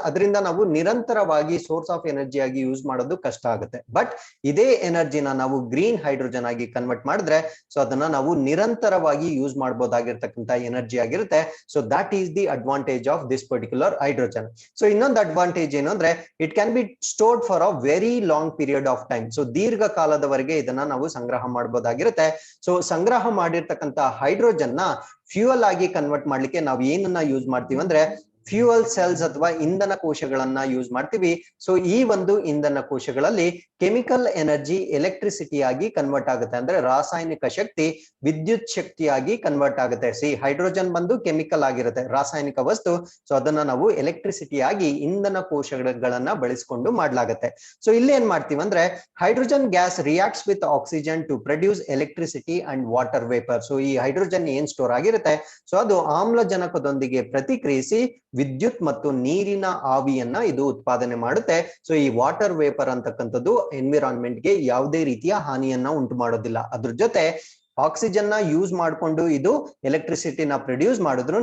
ಅದರಿಂದ ನಾವು ನಿರಂತರವಾಗಿ ಸೋರ್ಸ್ ಆಫ್ ಎನರ್ಜಿ ಆಗಿ ಯೂಸ್ ಮಾಡೋದು ಕಷ್ಟ ಆಗುತ್ತೆ. ಬಟ್ ಇದೇ ಎನರ್ಜಿನ ನಾವು ಗ್ರೀನ್ ಹೈಡ್ರೋಜನ್ ಆಗಿ ಕನ್ವರ್ಟ್ ಮಾಡಿದ್ರೆ ಸೊ ಅದನ್ನ ನಾವು ನಿರಂತರವಾಗಿ ಯೂಸ್ ಮಾಡಬಹುದಾಗಿರ್ತಕ್ಕಂಥ ಎನರ್ಜಿ ಆಗಿರುತ್ತೆ. So that is the advantage of this particular hydrogen. So ಇನ್ನೊಂದು ಅಡ್ವಾಂಟೇಜ್ ಏನು ಅಂದ್ರೆ it can be stored for a very long period of time. So ದೀರ್ಘ ಕಾಲದವರೆಗೆ ಇದನ್ನ ನಾವು ಸಂಗ್ರಹ ಮಾಡಬಹುದಾಗಿರುತ್ತೆ. ಸೊ ಸಂಗ್ರಹ ಮಾಡಿರ್ತಕ್ಕಂಥ ಹೈಡ್ರೋಜನ್ ನ ಫ್ಯೂಯಲ್ ಆಗಿ ಕನ್ವರ್ಟ್ ಮಾಡ್ಲಿಕ್ಕೆ ನಾವು ಏನನ್ನ ಯೂಸ್ ಮಾಡ್ತೀವಿ ಅಂದ್ರೆ ಫ್ಯೂಯಲ್ ಸೆಲ್ಸ್ ಅಥವಾ ಇಂಧನ ಕೋಶಗಳನ್ನ ಯೂಸ್ ಮಾಡ್ತೀವಿ. ಸೊ ಈ ಒಂದು ಇಂಧನ ಕೋಶಗಳಲ್ಲಿ ಕೆಮಿಕಲ್ ಎನರ್ಜಿ ಎಲೆಕ್ಟ್ರಿಸಿಟಿ ಆಗಿ ಕನ್ವರ್ಟ್ ಆಗುತ್ತೆ. ಅಂದ್ರೆ ರಾಸಾಯನಿಕ ಶಕ್ತಿ ವಿದ್ಯುತ್ ಶಕ್ತಿಯಾಗಿ ಕನ್ವರ್ಟ್ ಆಗುತ್ತೆ. ಹೈಡ್ರೋಜನ್ ಬಂದು ಕೆಮಿಕಲ್ ಆಗಿರುತ್ತೆ, ರಾಸಾಯನಿಕ ವಸ್ತು. ಸೊ ಅದನ್ನ ನಾವು ಎಲೆಕ್ಟ್ರಿಸಿಟಿ ಆಗಿ ಇಂಧನ ಕೋಶಗಳನ್ನ ಬಳಸಿಕೊಂಡು ಮಾಡ್ಲಾಗತ್ತೆ. ಸೊ ಇಲ್ಲಿ ಏನ್ ಮಾಡ್ತೀವಿ ಅಂದ್ರೆ hydrogen gas reacts with oxygen to produce electricity and water vapour. So ಈ ಹೈಡ್ರೋಜನ್ ಏನ್ ಸ್ಟೋರ್ ಆಗಿರುತ್ತೆ ಸೊ ಅದು ಆಮ್ಲಜನಕದೊಂದಿಗೆ ಪ್ರತಿಕ್ರಿಯಿಸಿ ವಿದ್ಯುತ್ ಮತ್ತು ನೀರಿನ ಆವಿಯನ್ನ ಇದು ಉತ್ಪಾದನೆ ಮಾಡುತ್ತೆ. ಸೊ ಈ ವಾಟರ್ ವೇಪರ್ ಅಂತಕ್ಕಂಥದ್ದು ಎನ್ವಿರಾನ್ಮೆಂಟ್ ಗೆ ಯಾವುದೇ ರೀತಿಯ ಹಾನಿಯನ್ನ ಉಂಟು ಮಾಡೋದಿಲ್ಲ. ಅದ್ರ ಜೊತೆ ಆಕ್ಸಿಜನ್ ನ ಯೂಸ್ ಮಾಡಿಕೊಂಡು ಇದು ಎಲೆಕ್ಟ್ರಿಸಿಟಿನ ಪ್ರೊಡ್ಯೂಸ್ ಮಾಡಿದ್ರು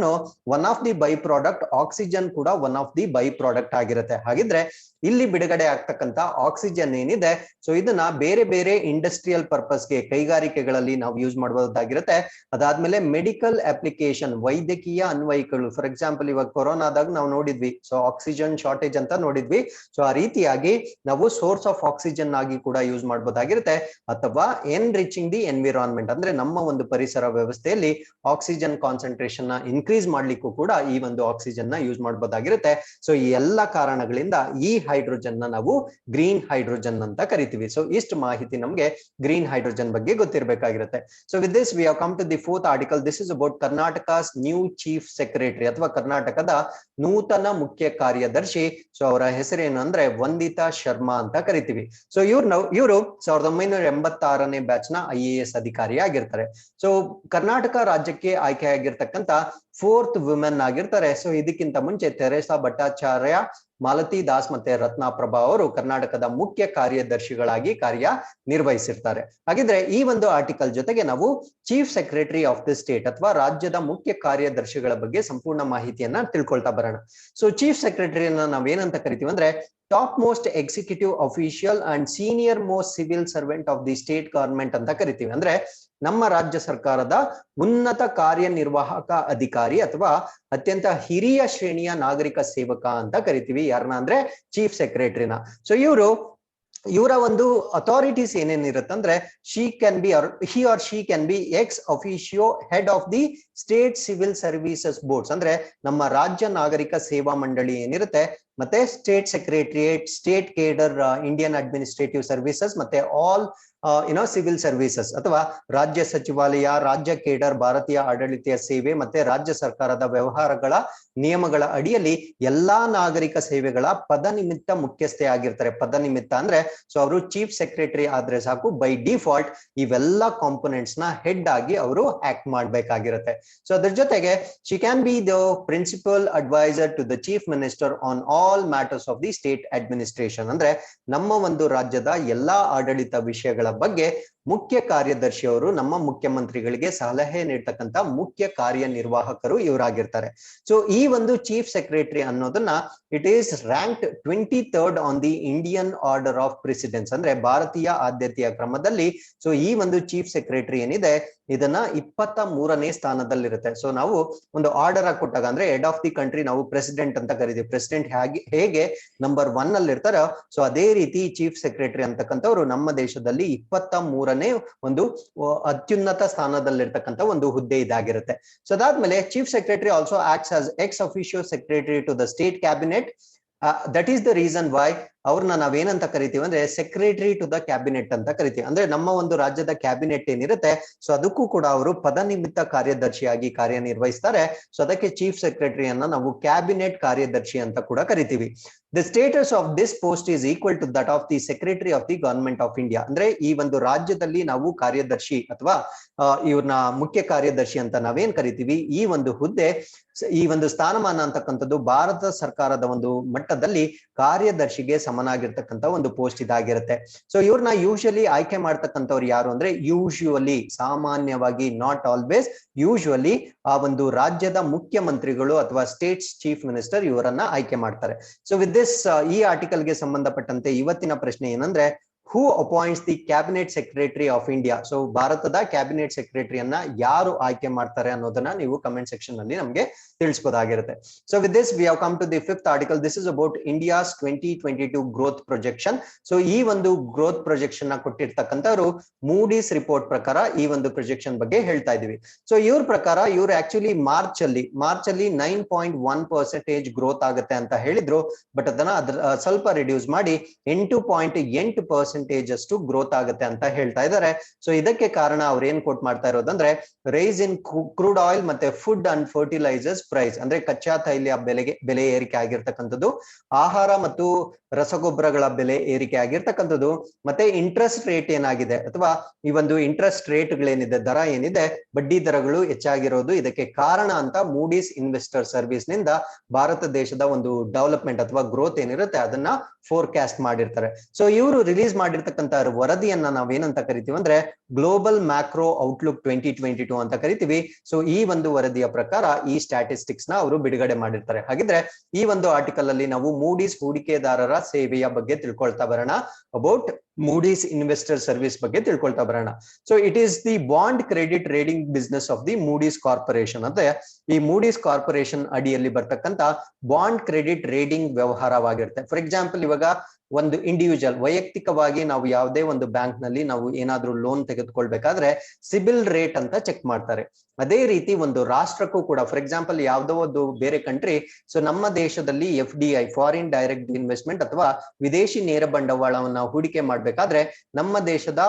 one of the by product oxygen ಕೂಡ one of the by product ಆಗಿರುತ್ತೆ. ಹಾಗಿದ್ರೆ ಇಲ್ಲಿ ಬಿಡುಗಡೆ ಆಗ್ತಕ್ಕಂಥ ಆಕ್ಸಿಜನ್ ಏನಿದೆ ಸೊ ಇದನ್ನ ಬೇರೆ ಬೇರೆ ಇಂಡಸ್ಟ್ರಿಯಲ್ ಪರ್ಪಸ್ಗೆ ಕೈಗಾರಿಕೆಗಳಲ್ಲಿ ನಾವು ಯೂಸ್ ಮಾಡಬಹುದಾಗಿರುತ್ತೆ. ಅದಾದ್ಮೇಲೆ ಮೆಡಿಕಲ್ ಅಪ್ಲಿಕೇಶನ್ ವೈದ್ಯಕೀಯ ಅನ್ವಯಿಕಗಳು, ಫಾರ್ ಎಕ್ಸಾಂಪಲ್ ಇವಾಗ ಕೊರೋನಾದಾಗ ನಾವು ನೋಡಿದ್ವಿ ಸೊ ಆಕ್ಸಿಜನ್ ಶಾರ್ಟೇಜ್ ಅಂತ ನೋಡಿದ್ವಿ. ಸೊ ಆ ರೀತಿಯಾಗಿ ನಾವು ಸೋರ್ಸ್ ಆಫ್ ಆಕ್ಸಿಜನ್ ಆಗಿ ಕೂಡ ಯೂಸ್ ಮಾಡಬಹುದಾಗಿರುತ್ತೆ. ಅಥವಾ ಎನ್ರಿಚಿಂಗ್ ದಿ ಎನ್ವಿರಾನ್ಮೆಂಟ್ ಅಂದ್ರೆ ನಮ್ಮ ಒಂದು ಪರಿಸರ ವ್ಯವಸ್ಥೆಯಲ್ಲಿ ಆಕ್ಸಿಜನ್ ಕಾನ್ಸಂಟ್ರೇಷನ್ ನ ಇನ್ಕ್ರೀಸ್ ಮಾಡ್ಲಿಕ್ಕೂ ಕೂಡ ಈ ಒಂದು ಆಕ್ಸಿಜನ್ ನ ಯೂಸ್ ಮಾಡಬಹುದಾಗಿರುತ್ತೆ. ಸೊ ಈ ಎಲ್ಲ ಕಾರಣಗಳಿಂದ ಈ ಹೈಡ್ರೋಜನ್ ನ ನಾವು ಗ್ರೀನ್ ಹೈಡ್ರೋಜನ್ ಅಂತ ಕರಿತೀವಿ. ಸೊ ಇಷ್ಟು ಮಾಹಿತಿ ನಮಗೆ ಗ್ರೀನ್ ಹೈಡ್ರೋಜನ್ ಬಗ್ಗೆ ಗೊತ್ತಿರಬೇಕಾಗಿರುತ್ತೆ. So with this we have come to the fourth article. This is about Karnataka's new chief secretary ಅಥವಾ ಕರ್ನಾಟಕದ ನೂತನ ಮುಖ್ಯ ಕಾರ್ಯದರ್ಶಿ. ಸೊ ಅವರ ಹೆಸರೇನು ಅಂದ್ರೆ ವಂದಿತಾ ಶರ್ಮಾ ಅಂತ ಕರಿತೀವಿ. ಸೊ ಇವರು 1986ನೇ ಬ್ಯಾಚ್ ನ IAS ಅಧಿಕಾರಿ ಆಗಿರ್ತಾರೆ. ಸೊ ಕರ್ನಾಟಕ ರಾಜ್ಯಕ್ಕೆ ಆಯ್ಕೆಯಾಗಿರ್ತಕ್ಕಂಥ 4th ವುಮೆನ್ ಆಗಿರ್ತಾರೆ. ಸೊ ಇದಕ್ಕಿಂತ ಮುಂಚೆ ತೆರೇಸಾ ಭಟ್ಟಾಚಾರ್ಯ, ಮಾಲತಿ ದಾಸ್ ಮತ್ತೆ ರತ್ನಪ್ರಭಾ ಅವರು ಕರ್ನಾಟಕದ ಮುಖ್ಯ ಕಾರ್ಯದರ್ಶಿಗಳಾಗಿ ಕಾರ್ಯ ನಿರ್ವಹಿಸಿರ್ತಾರೆ. ಹಾಗಿದ್ರೆ ಈ ಒಂದು ಆರ್ಟಿಕಲ್ ಜೊತೆಗೆ ನಾವು chief secretary of the state ಅಥವಾ ರಾಜ್ಯದ ಮುಖ್ಯ ಕಾರ್ಯದರ್ಶಿಗಳ ಬಗ್ಗೆ ಸಂಪೂರ್ಣ ಮಾಹಿತಿಯನ್ನ ತಿಳ್ಕೊಳ್ತಾ ಬರೋಣ. ಸೊ ಚೀಫ್ ಸೆಕ್ರೆಟರಿಯನ್ನ ನಾವೇನಂತ ಕರಿತೀವಿ ಅಂದ್ರೆ top most executive official and senior most civil servant of the state government ಅಂತ ಕರಿತೀವಿ. ಅಂದ್ರೆ ನಮ್ಮ ರಾಜ್ಯ ಸರ್ಕಾರದ ಉನ್ನತ ಕಾರ್ಯನಿರ್ವಾಹಕ ಅಧಿಕಾರಿ ಅಥವಾ ಅತ್ಯಂತ ಹಿರಿಯ ಶ್ರೇಣಿಯ ನಾಗರಿಕ ಸೇವಕ ಅಂತ ಕರಿತೀವಿ. ಯಾರನ್ನ ಅಂದ್ರೆ ಚೀಫ್ ಸೆಕ್ರೆಟರಿನ. ಸೊ ಇವರ ಒಂದು ಅಥಾರಿಟೀಸ್ ಏನೇನಿರುತ್ತೆ ಅಂದ್ರೆ he or she can be ex officio head of the state civil services boards. ಅಂದ್ರೆ ನಮ್ಮ ರಾಜ್ಯ ನಾಗರಿಕ ಸೇವಾ ಮಂಡಳಿ ಏನಿರುತ್ತೆ ಮತ್ತೆ state secretariat, state cadre, Indian administrative services ಮತ್ತೆ ಆಲ್ ಸಿವಿಲ್ ಸರ್ವಿಸಸ್ ಅಥವಾ ರಾಜ್ಯ ಸಚಿವಾಲಯ, ರಾಜ್ಯ ಕೇಡರ್, ಭಾರತೀಯ ಆಡಳಿತ ಸೇವೆ ಮತ್ತೆ ರಾಜ್ಯ ಸರ್ಕಾರದ ವ್ಯವಹಾರಗಳ ನಿಯಮಗಳ ಅಡಿಯಲ್ಲಿ ಎಲ್ಲಾ ನಾಗರಿಕ ಸೇವೆಗಳ ಪದನಿಮಿತ್ತ ಮುಖ್ಯಸ್ಥೆ ಆಗಿರ್ತಾರೆ. ಪದನಿಮಿತ್ತ ಅಂದ್ರೆ ಸೊ ಅವರು ಚೀಫ್ ಸೆಕ್ರೆಟರಿ ಆದ್ರೆ ಸಾಕು, ಬೈ ಡಿಫಾಲ್ಟ್ ಇವೆಲ್ಲ ಕಾಂಪೊನೆಂಟ್ಸ್ ನ ಹೆಡ್ ಆಗಿ ಅವರು ಆಕ್ಟ್ ಮಾಡ್ಬೇಕಾಗಿರುತ್ತೆ. ಸೊ ಅದ್ರ ಜೊತೆಗೆ she can be the principal adviser to the chief minister on all matters of the state administration. ಅಂದ್ರೆ ನಮ್ಮ ಒಂದು ರಾಜ್ಯದ ಎಲ್ಲಾ ಆಡಳಿತ ವಿಷಯಗಳ ಬಗ್ಗೆ ಮುಖ್ಯ ಕಾರ್ಯದರ್ಶಿಯವರು ನಮ್ಮ ಮುಖ್ಯಮಂತ್ರಿಗಳಿಗೆ ಸಲಹೆ ನೀಡ್ತಕ್ಕಂತ ಮುಖ್ಯ ಕಾರ್ಯನಿರ್ವಾಹಕರು ಇವರಾಗಿರ್ತಾರೆ. ಸೊ ಈ ಒಂದು ಚೀಫ್ ಸೆಕ್ರೆಟರಿ ಅನ್ನೋದನ್ನ it is ranked 23rd on the Indian order of precedence, ಅಂದ್ರೆ ಭಾರತೀಯ ಆದ್ಯತೆಯ ಕ್ರಮದಲ್ಲಿ. ಸೊ ಈ ಒಂದು ಚೀಫ್ ಸೆಕ್ರೆಟರಿ ಏನಿದೆ ಇದನ್ನ 23ನೇ ಸ್ಥಾನದಲ್ಲಿರುತ್ತೆ. ಸೊ ನಾವು ಒಂದು ಆರ್ಡರ್ ಆಗಿ ಕೊಟ್ಟಾಗ ಅಂದ್ರೆ ಹೆಡ್ ಆಫ್ ದಿ ಕಂಟ್ರಿ ನಾವು ಪ್ರೆಸಿಡೆಂಟ್ ಅಂತ ಕರಿತೀವಿ. ಪ್ರೆಸಿಡೆಂಟ್ ಹೇಗೆ ನಂಬರ್ 1 ಅಲ್ಲಿ ಇರ್ತಾರೋ ಸೊ ಅದೇ ರೀತಿ ಚೀಫ್ ಸೆಕ್ರೆಟರಿ ಅಂತಕ್ಕಂಥವ್ರು ನಮ್ಮ ದೇಶದಲ್ಲಿ 23ನೇ ಒಂದು ಅತ್ಯುನ್ನತ ಸ್ಥಾನದಲ್ಲಿರ್ತಕ್ಕಂಥ ಒಂದು ಹುದ್ದೆ ಇದಾಗಿರುತ್ತೆ. ಸೊ ಅದಾದ್ಮೇಲೆ chief secretary also acts as ex officio secretary to the state cabinet. That is the reason why ಅವ್ರನ್ನ ನಾವೇನಂತ ಕರಿತೀವಿ ಅಂದ್ರೆ ಸೆಕ್ರೆಟರಿ ಟು ದ ಕ್ಯಾಬಿನೆಟ್ ಅಂತ ಕರಿತೀವಿ. ಅಂದ್ರೆ ನಮ್ಮ ಒಂದು ರಾಜ್ಯದ ಕ್ಯಾಬಿನೆಟ್ ಏನಿರುತ್ತೆ ಸೊ ಅದಕ್ಕೂ ಕೂಡ ಅವರು ಪದನಿಮಿತ್ತ ಕಾರ್ಯದರ್ಶಿಯಾಗಿ ಕಾರ್ಯನಿರ್ವಹಿಸ್ತಾರೆ. ಸೊ ಅದಕ್ಕೆ ಚೀಫ್ ಸೆಕ್ರೆಟರಿಯನ್ನ ನಾವು ಕ್ಯಾಬಿನೆಟ್ ಕಾರ್ಯದರ್ಶಿ ಅಂತ ಕೂಡ ಕರಿತೀವಿ. The status of this post is equal to that of the secretary of the government of India. ಅಂದ್ರೆ ಈ ಒಂದು ರಾಜ್ಯದಲ್ಲಿ ನಾವು ಕಾರ್ಯದರ್ಶಿ ಅಥವಾ ಇವ್ರನ್ನ ಮುಖ್ಯ ಕಾರ್ಯದರ್ಶಿ ಅಂತ ನಾವೇನ್ ಕರಿತೀವಿ, ಈ ಒಂದು ಹುದ್ದೆ, ಈ ಒಂದು ಸ್ಥಾನಮಾನ ಅಂತಕ್ಕಂಥದ್ದು ಭಾರತ ಸರ್ಕಾರದ ಒಂದು ಮಟ್ಟದಲ್ಲಿ ಕಾರ್ಯದರ್ಶಿಗೆ ಸಮನಾಗಿರ್ತಕ್ಕಂಥ ಒಂದು ಪೋಸ್ಟ್ ಇದಾಗಿರುತ್ತೆ. ಸೊ ಇವ್ರನ್ನ ಯೂಶುವಲಿ ಆಯ್ಕೆ ಮಾಡ್ತಕ್ಕಂಥವ್ರು ಯಾರು ಅಂದ್ರೆ ಯೂಶುವಲಿ, ಸಾಮಾನ್ಯವಾಗಿ, ನಾಟ್ ಆಲ್ವೇಸ್, ಯೂಶುವಲಿ ಆ ಒಂದು ರಾಜ್ಯದ ಮುಖ್ಯಮಂತ್ರಿಗಳು ಅಥವಾ ಸ್ಟೇಟ್ಸ್ ಚೀಫ್ ಮಿನಿಸ್ಟರ್ ಇವರನ್ನ ಆಯ್ಕೆ ಮಾಡ್ತಾರೆ. ಸೊ ವಿತ್ ದಿಸ್ ಈ ಆರ್ಟಿಕಲ್ಗೆ ಸಂಬಂಧಪಟ್ಟಂತೆ ಇವತ್ತಿನ ಪ್ರಶ್ನೆ ಏನಂದ್ರೆ who appoints the cabinet secretary of India. So ಭಾರತದ ಕ್ಯಾಬಿನೆಟ್ ಸೆಕ್ರೆಟರಿಯನ್ನ ಯಾರು ಆಯ್ಕೆ ಮಾಡ್ತಾರೆ ಅನ್ನೋದನ್ನ ನೀವು ಕಮೆಂಟ್ ಸೆಕ್ಷನ್ ನಲ್ಲಿ ನಮಗೆ ತಿಳಿಸಬಹುದಾಗಿರುತ್ತೆ. So with this we have come to the 5th article. This is about India's 2022 growth projection. So ಈ ಒಂದು ಗ್ರೋತ್ ಪ್ರೊಜೆಕ್ಷನ್ ನ ಕೊಟ್ಟಿರ್ತಕ್ಕಂಥವ್ರು ಮೂಡೀಸ್ ರಿಪೋರ್ಟ್ ಪ್ರಕಾರ ಈ ಒಂದು ಪ್ರೊಜೆಕ್ಷನ್ ಬಗ್ಗೆ ಹೇಳ್ತಾ ಇದೀವಿ. ಸೊ ಇವ್ರ ಪ್ರಕಾರ ಇವ್ರು ಆಕ್ಚುಲಿ ಮಾರ್ಚ್ ಅಲ್ಲಿ 9.1% ಗ್ರೋತ್ ಆಗುತ್ತೆ ಅಂತ ಹೇಳಿದ್ರು. ಬಟ್ ಅದನ್ನ ಸ್ವಲ್ಪ ರಿಡ್ಯೂಸ್ ಮಾಡಿ 8.8% ಅಷ್ಟು ಗ್ರೋತ್ ಆಗುತ್ತೆ ಅಂತ ಹೇಳ್ತಾ ಇದ್ದಾರೆ. ಸೊ ಇದಕ್ಕೆ ಕಾರಣ ಅವ್ರು ಏನ್ ಕೋಟ್ ಮಾಡ್ತಾ ಇರೋದಂದ್ರೆ ರೈಸ್ ಇನ್ ಕ್ರೂಡ್ ಆಯಿಲ್ ಮತ್ತೆ ಫುಡ್ ಅಂಡ್ ಫರ್ಟಿಲೈಸರ್ಸ್ ಪ್ರೈಸ್, ಅಂದ್ರೆ ಕಚ್ಚಾ ತೈಲ ಬೆಲೆ ಏರಿಕೆ ಆಗಿರ್ತಕ್ಕಂಥದ್ದು, ಆಹಾರ ಮತ್ತು ರಸಗೊಬ್ಬರಗಳ ಬೆಲೆ ಏರಿಕೆ ಆಗಿರ್ತಕ್ಕಂಥದ್ದು, ಮತ್ತೆ ಇಂಟ್ರೆಸ್ಟ್ ರೇಟ್ ಏನಾಗಿದೆ ಅಥವಾ ಈ ಒಂದು ಇಂಟ್ರೆಸ್ಟ್ ರೇಟ್ಗಳೇನಿದೆ, ದರ ಏನಿದೆ, ಬಡ್ಡಿ ದರಗಳು ಹೆಚ್ಚಾಗಿರೋದು ಇದಕ್ಕೆ ಕಾರಣ ಅಂತ ಮೂಡೀಸ್ ಇನ್ವೆಸ್ಟರ್ ಸರ್ವಿಸ್ ನಿಂದ ಭಾರತ ದೇಶದ ಒಂದು ಡೆವಲಪ್ಮೆಂಟ್ ಅಥವಾ ಗ್ರೋತ್ ಏನಿರುತ್ತೆ ಅದನ್ನ ಫೋರ್ಕಾಸ್ಟ್ ಮಾಡಿರ್ತಾರೆ. ಸೊ ಇವರು ರಿಲೀಸ್ ಮಾಡಿರ್ತಕ್ಕಂಥ ವರದಿಯನ್ನ ನಾವೇನಂತ ಕರಿತೀವಿ ಅಂದ್ರೆ ಗ್ಲೋಬಲ್ ಮ್ಯಾಕ್ರೋ ಔಟ್ಲುಕ್ 2022 ಅಂತ ಕರಿತೀವಿ. ಸೊ ಈ ಒಂದು ವರದಿಯ ಪ್ರಕಾರ ಈ ಸ್ಟ್ಯಾಟಿಸ್ಟಿಕ್ಸ್ ನ ಅವರು ಬಿಡುಗಡೆ ಮಾಡಿರ್ತಾರೆ. ಹಾಗಿದ್ರೆ ಈ ಒಂದು ಆರ್ಟಿಕಲ್ ಅಲ್ಲಿ ನಾವು ಮೂಡೀಸ್ ಹೂಡಿಕೆದಾರರ ಸೇವೆಯ ಬಗ್ಗೆ ತಿಳ್ಕೊಳ್ತಾ ಬರೋಣ. ಅಬೌಟ್ ಮೂಡೀಸ್ ಇನ್ವೆಸ್ಟರ್ ಸರ್ವಿಸ್ ಬಗ್ಗೆ ತಿಳ್ಕೊಳ್ತಾ ಬರೋಣ. So it is the bond credit rating business of the Moody's corporation. ಅಂದ್ರೆ ಈ ಮೂಡೀಸ್ ಕಾರ್ಪೊರೇಷನ್ ಅಡಿಯಲ್ಲಿ ಬರ್ತಕ್ಕಂತ ಬಾಂಡ್ ಕ್ರೆಡಿಟ್ ರೇಟಿಂಗ್ ವ್ಯವಹಾರವಾಗಿರುತ್ತೆ. ಫಾರ್ ಎಕ್ಸಾಂಪಲ್ ಇವಾಗ ಒಂದು ಇಂಡಿವಿಜುವಲ್ ವೈಯಕ್ತಿಕವಾಗಿ ನಾವು ಯಾವುದೇ ಒಂದು ಬ್ಯಾಂಕ್ ನಲ್ಲಿ ನಾವು ಏನಾದ್ರೂ ಲೋನ್ ತೆಗೆದುಕೊಳ್ಬೇಕಾದ್ರೆ ಸಿಬಿಲ್ ರೇಟ್ ಅಂತ ಚೆಕ್ ಮಾಡ್ತಾರೆ. ಅದೇ ರೀತಿ ಒಂದು ರಾಷ್ಟ್ರಕ್ಕೂ ಕೂಡ ಫಾರ್ ಎಕ್ಸಾಂಪಲ್ ಯಾವುದೋ ಒಂದು ಬೇರೆ ಕಂಟ್ರಿ, ಸೊ ನಮ್ಮ ದೇಶದಲ್ಲಿ FDI ಫಾರಿನ್ ಡೈರೆಕ್ಟ್ ಇನ್ವೆಸ್ಟ್ಮೆಂಟ್ ಅಥವಾ ವಿದೇಶಿ ನೇರ ಬಂಡವಾಳವನ್ನ ಹೂಡಿಕೆ ಮಾಡ್ಬೇಕಾದ್ರೆ ನಮ್ಮ ದೇಶದ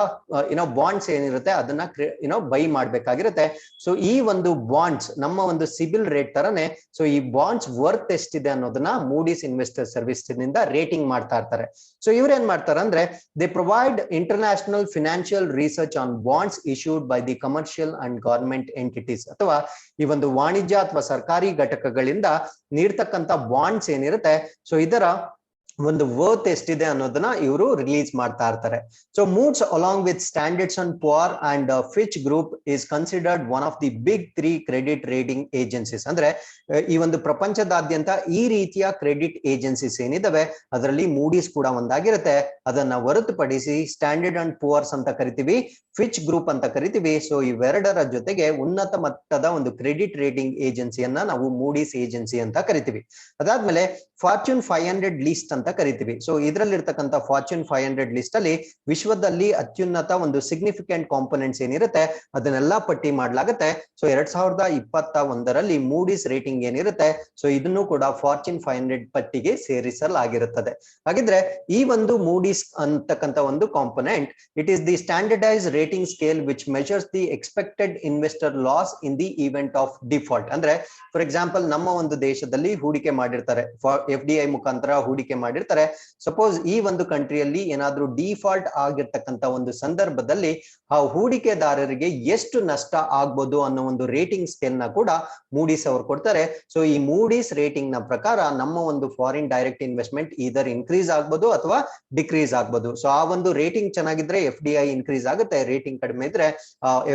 ಬಾಂಡ್ಸ್ ಏನಿರುತ್ತೆ ಅದನ್ನ ಬೈ ಮಾಡ್ಬೇಕಾಗಿರುತ್ತೆ. ಸೊ ಈ ಒಂದು ಬಾಂಡ್ಸ್ ನಮ್ಮ ಒಂದು ಸಿಬಿಲ್ ರೇಟ್ ತರನೇ ಸೊ ಈ ಬಾಂಡ್ಸ್ ವರ್ತ್ ಎಷ್ಟಿದೆ ಅನ್ನೋದನ್ನ ಮೂಡೀಸ್ ಇನ್ವೆಸ್ಟರ್ ಸರ್ವಿಸ್ ನಿಂದ ರೇಟಿಂಗ್ ಮಾಡ್ತಾ ಇರ್ತಾರೆ. ಸೊ ಇವ್ರೇನ್ ಮಾಡ್ತಾರೆ ಅಂದ್ರೆ they provide international financial research on bonds issued by the commercial and government entities, ಅಥವಾ ಈ ಒಂದು ವಾಣಿಜ್ಯ ಅಥವಾ ಸರ್ಕಾರಿ ಘಟಕಗಳಿಂದ ನೀಡ್ತಕ್ಕಂಥ ಬಾಂಡ್ಸ್ ಏನಿರುತ್ತೆ ಸೊ ಇದರ ಒಂದು ವರ್ತ್ ಎಷ್ಟಿದೆ ಅನ್ನೋದನ್ನ ಇವರು ರಿಲೀಸ್ ಮಾಡ್ತಾ ಇರ್ತಾರೆ. So Moody's along with Standards and Poor and Fitch group is considered one of the big 3 credit rating agencies. ಅಂದ್ರೆ ಈ ಒಂದು ಪ್ರಪಂಚದಾದ್ಯಂತ ಈ ರೀತಿಯ ಕ್ರೆಡಿಟ್ ಏಜೆನ್ಸೀಸ್ ಏನಿದಾವೆ ಅದರಲ್ಲಿ ಮೂಡೀಸ್ ಕೂಡ ಒಂದಾಗಿರುತ್ತೆ. ಅದನ್ನ ಹೊರತುಪಡಿಸಿ ಸ್ಟ್ಯಾಂಡರ್ಡ್ ಅಂಡ್ ಪುವರ್ಸ್ ಅಂತ ಕರಿತೀವಿ, ಫಿಚ್ ಗ್ರೂಪ್ ಅಂತ ಕರಿತೀವಿ. ಸೊ ಇವೆರಡರ ಜೊತೆಗೆ ಉನ್ನತ ಮಟ್ಟದ ಒಂದು ಕ್ರೆಡಿಟ್ ರೇಟಿಂಗ್ ಏಜೆನ್ಸಿಯನ್ನ ನಾವು ಮೂಡೀಸ್ ಏಜೆನ್ಸಿ ಅಂತ ಕರಿತೀವಿ. ಅದಾದ್ಮೇಲೆ ಫಾರ್ಚೂನ್ 500 ಲಿಸ್ಟ್ ಅಂತ ಕರಿತೀವಿ. ಸೊ ಇದರಲ್ಲಿರ್ತಕ್ಕಂಥ ಫಾರ್ಚೂನ್ 500 ಲಿಸ್ಟ್ ಅಲ್ಲಿ ವಿಶ್ವದಲ್ಲಿ ಅತ್ಯುನ್ನತ ಒಂದು ಸಿಗ್ನಿಫಿಕೆಂಟ್ ಕಾಂಪೋನೆಂಟ್ಸ್ ಏನಿರುತ್ತೆ ಅದನ್ನೆಲ್ಲ ಪಟ್ಟಿ ಮಾಡ್ಲಾಗತ್ತೆ. ಸೊ 2021ರಲ್ಲಿ ಮೂಡೀಸ್ ರೇಟಿಂಗ್ ಏನಿರುತ್ತೆ ಸೊ ಇದನ್ನು ಕೂಡ ಫಾರ್ಚೂನ್ 500 ಪಟ್ಟಿಗೆ ಸೇರಿಸಲಾಗಿರುತ್ತದೆ. ಹಾಗಿದ್ರೆ ಈ ಒಂದು ಮೂಡೀಸ್ ಅಂತಕ್ಕಂಥ ಒಂದು component it is the standardise rating scale which measures the expected investor loss in the event of default. ಅಂದ್ರೆ ಫಾರ್ ಎಕ್ಸಾಂಪಲ್ ನಮ್ಮ ಒಂದು ದೇಶದಲ್ಲಿ ಹೂಡಿಕೆ ಮಾಡಿರ್ತಾರೆ, FDI ಮುಖಾಂತರ ಹೂಡಿಕೆ ಮಾಡಿ ಮಾಡಿರ್ತಾರೆ. ಸಪೋಸ್ ಈ ಒಂದು ಕಂಟ್ರಿಯಲ್ಲಿ ಏನಾದ್ರೂ ಡಿಫಾಲ್ಟ್ ಆಗಿರ್ತಕ್ಕಂತ ಒಂದು ಸಂದರ್ಭದಲ್ಲಿ ಆ ಹೂಡಿಕೆದಾರರಿಗೆ ಎಷ್ಟು ನಷ್ಟ ಆಗ್ಬೋದು ಅನ್ನೋ ಒಂದು ರೇಟಿಂಗ್ ಸ್ಕೇಲ್ ನ ಕೂಡ ಮೂಡೀಸ್ ಅವರು ಕೊಡ್ತಾರೆ. ಸೊ ಈ ಮೂಡೀಸ್ ರೇಟಿಂಗ್ ನ ಪ್ರಕಾರ ನಮ್ಮ ಒಂದು ಫಾರಿನ್ ಡೈರೆಕ್ಟ್ ಇನ್ವೆಸ್ಟ್ಮೆಂಟ್ ಇದರ್ ಇನ್ಕ್ರೀಸ್ ಆಗ್ಬೋದು ಅಥವಾ ಡಿಕ್ರೀಸ್ ಆಗ್ಬೋದು. ಸೊ ಆ ಒಂದು ರೇಟಿಂಗ್ ಚೆನ್ನಾಗಿದ್ರೆ FDI ಇನ್ಕ್ರೀಸ್ ಆಗುತ್ತೆ, ರೇಟಿಂಗ್ ಕಡಿಮೆ ಇದ್ರೆ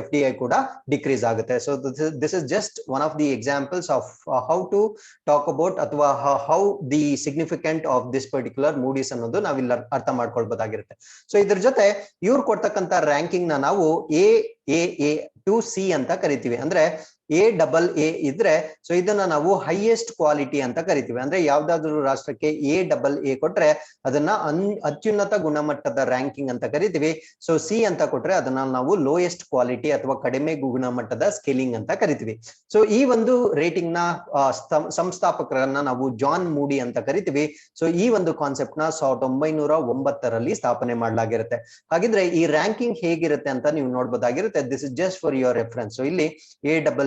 FDI ಕೂಡ ಡಿಕ್ರೀಸ್ ಆಗುತ್ತೆ. So this is just one of the examples of how to talk about ಅಥವಾ how the significant of this particular Moody's ಅನ್ನೋದು ನಾವಿಲ್ಲಿ ಅರ್ಥ ಮಾಡ್ಕೊಳ್ಬಹುದಾಗಿರುತ್ತೆ. ಸೊ ಇದ್ರ ಜೊತೆ ಇವ್ರು ಕೊಡ್ತಕ್ಕಂತ ರ್ಯಾಂಕಿಂಗ್ ನ ನಾವು A to C ಅಂತ ಕರಿತೀವಿ. ಅಂದ್ರೆ AA ಇದ್ರೆ ಸೊ ಇದನ್ನ ನಾವು ಹೈಯೆಸ್ಟ್ ಕ್ವಾಲಿಟಿ ಅಂತ ಕರಿತೀವಿ. ಅಂದ್ರೆ ಯಾವ್ದಾದ್ರು ರಾಷ್ಟ್ರಕ್ಕೆ AA ಕೊಟ್ರೆ ಅದನ್ನ ಅತ್ಯುನ್ನತ ಗುಣಮಟ್ಟದ ರ್ಯಾಂಕಿಂಗ್ ಅಂತ ಕರಿತೀವಿ. ಸೊ C ಅಂತ ಕೊಟ್ರೆ ಅದನ್ನ ನಾವು ಲೋಯೆಸ್ಟ್ ಕ್ವಾಲಿಟಿ ಅಥವಾ ಕಡಿಮೆ ಗುಣಮಟ್ಟದ ಸ್ಕೇಲಿಂಗ್ ಅಂತ ಕರಿತೀವಿ. ಸೊ ಈ ಒಂದು ರೇಟಿಂಗ್ ನ ಸಂಸ್ಥಾಪಕರನ್ನ ನಾವು ಜಾನ್ ಮೂಡಿ ಅಂತ ಕರಿತೀವಿ. ಸೊ ಈ ಒಂದು ಕಾನ್ಸೆಪ್ಟ್ ನ 1909 ಸ್ಥಾಪನೆ ಮಾಡಲಾಗಿರುತ್ತೆ. ಹಾಗಿದ್ರೆ ಈ ರ್ಯಾಂಕಿಂಗ್ ಹೇಗಿರುತ್ತೆ ಅಂತ ನೀವು ನೋಡ್ಬೋದಾಗಿರುತ್ತೆ. This is just for your reference. So ಇಲ್ಲಿ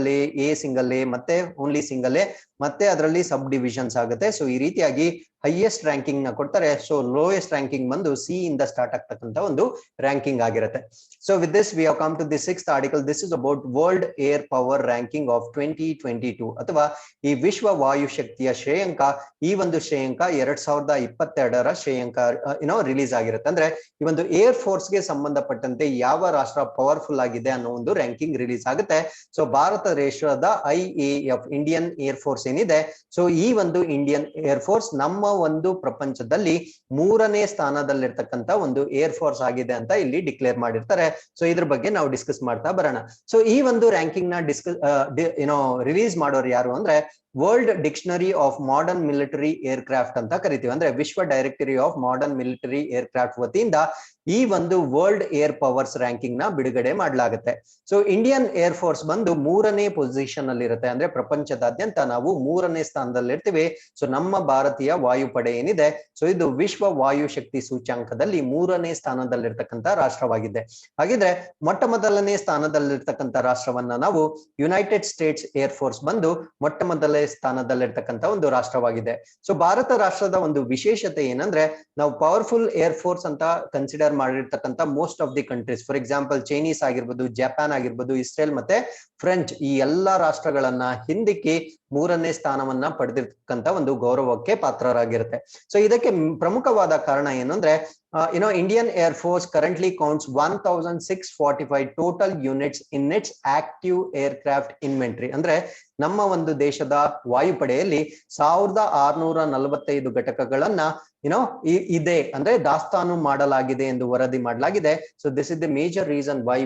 A ಸಿಂಗಲ್ A ಮತ್ತೆ ಓನ್ಲಿ ಸಿಂಗಲ್ A ಮತ್ತೆ ಅದರಲ್ಲಿ ಸಬ್ ಡಿವಿಷನ್ಸ್ ಆಗುತ್ತೆ. ಸೊ ಈ ರೀತಿಯಾಗಿ ಹೈಯೆಸ್ಟ್ ರ್ಯಾಂಕಿಂಗ್ ನ ಕೊಡ್ತಾರೆ. ಸೊ ಲೋಯೆಸ್ಟ್ ರ್ಯಾಂಕಿಂಗ್ ಬಂದು C ಇಂದ ಸ್ಟಾರ್ಟ್ ಆಗ್ತಕ್ಕಂತ ಒಂದು ರ್ಯಾಂಕಿಂಗ್ ಆಗಿರುತ್ತೆ. So with this we have come to the 6th article. This is about world air power ranking of 2022 ಅಥವಾ ಈ ವಿಶ್ವ ವಾಯು ಶಕ್ತಿಯ ಶ್ರೇಯಾಂಕ. ಈ ಒಂದು ಶ್ರೇಯಾಂಕ 2022 ಶ್ರೇಯಾಂಕ ರಿಲೀಸ್ ಆಗಿರುತ್ತೆ. ಅಂದ್ರೆ ಈ ಒಂದು ಏರ್ ಫೋರ್ಸ್ ಗೆ ಸಂಬಂಧಪಟ್ಟಂತೆ ಯಾವ ರಾಷ್ಟ್ರ ಪವರ್ಫುಲ್ ಆಗಿದೆ ಅನ್ನೋ ಒಂದು ರ್ಯಾಂಕಿಂಗ್ ರಿಲೀಸ್ ಆಗುತ್ತೆ. ಸೊ ಭಾರತ ದೇಶದ IAF ಇಂಡಿಯನ್ ಏರ್ ಫೋರ್ಸ್ ಏನಿದೆ, ಸೊ ಈ ಒಂದು ಇಂಡಿಯನ್ ಏರ್ ಫೋರ್ಸ್ ನಮ್ಮ ಒಂದು ಪ್ರಪಂಚದಲ್ಲಿ 3ನೇ ಸ್ಥಾನದಲ್ಲಿರ್ತಕ್ಕಂತ ಒಂದು ಏರ್ ಫೋರ್ಸ್ ಆಗಿದೆ ಅಂತ ಇಲ್ಲಿ ಡಿಕ್ಲೇರ್ ಮಾಡಿರ್ತಾರೆ. ಸೊ ಇದ್ರ ಬಗ್ಗೆ ನಾವು ಡಿಸ್ಕಸ್ ಮಾಡ್ತಾ ಬರೋಣ. ಸೊ ಈ ಒಂದು ರ್ಯಾಂಕಿಂಗ್ ನ ರಿಲೀಸ್ ಮಾಡೋರು ಯಾರು ಅಂದ್ರೆ world dictionary of modern military aircraft ಅಂತ ಕರಿತೀವಿ. ಅಂದ್ರೆ ವಿಶ್ವ directory of modern military aircraft ವತಿಯಿಂದ ಈ ಒಂದು ವರ್ಲ್ಡ್ ಏರ್ ಪವರ್ಸ್ ರ್ಯಾಂಕಿಂಗ್ ನ ಬಿಡುಗಡೆ ಮಾಡಲಾಗುತ್ತೆ. ಸೊ ಇಂಡಿಯನ್ ಏರ್ ಫೋರ್ಸ್ ಬಂದು 3ನೇ ಪೊಸಿಷನ್ ಅಲ್ಲಿ ಇರುತ್ತೆ. ಅಂದ್ರೆ ಪ್ರಪಂಚದಾದ್ಯಂತ ನಾವು 3ನೇ ಸ್ಥಾನದಲ್ಲಿ ಇರ್ತೀವಿ. ಸೊ ನಮ್ಮ ಭಾರತೀಯ ವಾಯುಪಡೆ ಏನಿದೆ, ಸೊ ಇದು ವಿಶ್ವ ವಾಯು ಶಕ್ತಿ ಸೂಚ್ಯಾಂಕದಲ್ಲಿ 3ನೇ ಸ್ಥಾನದಲ್ಲಿರ್ತಕ್ಕಂಥ ರಾಷ್ಟ್ರವಾಗಿದೆ. ಹಾಗಿದ್ರೆ ಮೊಟ್ಟ ಮೊದಲನೇ ಸ್ಥಾನದಲ್ಲಿರ್ತಕ್ಕಂಥ ರಾಷ್ಟ್ರವನ್ನ ನಾವು ಯುನೈಟೆಡ್ ಸ್ಟೇಟ್ಸ್ ಏರ್ ಫೋರ್ಸ್ ಬಂದು ಮೊಟ್ಟ ಮೊದಲನೇ ಸ್ಥಾನದಲ್ಲಿರ್ತಕ್ಕಂಥ ಒಂದು ರಾಷ್ಟ್ರವಾಗಿದೆ. ಸೊ ಭಾರತ ರಾಷ್ಟ್ರದ ಒಂದು ವಿಶೇಷತೆ ಏನಂದ್ರೆ ನಾವು ಪವರ್ಫುಲ್ ಏರ್ ಫೋರ್ಸ್ ಅಂತ ಕನ್ಸಿಡರ್ ಮಾಡಿರ್ತಕ್ಕಂಥ most of the countries, for example Chinese ಆಗಿರ್ಬೋದು, ಜಪಾನ್ ಆಗಿರ್ಬೋದು, ಇಸ್ರೇಲ್ ಮತ್ತೆ ಫ್ರೆಂಚ್, ಈ ಎಲ್ಲಾ ರಾಷ್ಟ್ರಗಳನ್ನ ಹಿಂದಿಕ್ಕಿ 3ನೇ ಸ್ಥಾನವನ್ನ ಪಡೆದಿರ್ತಕ್ಕಂಥ ಒಂದು ಗೌರವಕ್ಕೆ ಪಾತ್ರರಾಗಿರುತ್ತೆ. ಸೊ ಇದಕ್ಕೆ ಪ್ರಮುಖವಾದ ಕಾರಣ ಏನಂದ್ರೆ Indian Air Force currently counts 1645 total units in its active aircraft inventory. ಅಂದ್ರೆ ನಮ್ಮ ಒಂದು ದೇಶದ ವಾಯುಪಡೆಯಲ್ಲಿ 1645 ಘಟಕಗಳನ್ನ ಇದೆ ಅಂದ್ರೆ ದಾಸ್ತಾನು ಮಾಡಲಾಗಿದೆ ಎಂದು ವರದಿ ಮಾಡಲಾಗಿದೆ. So this is the major reason why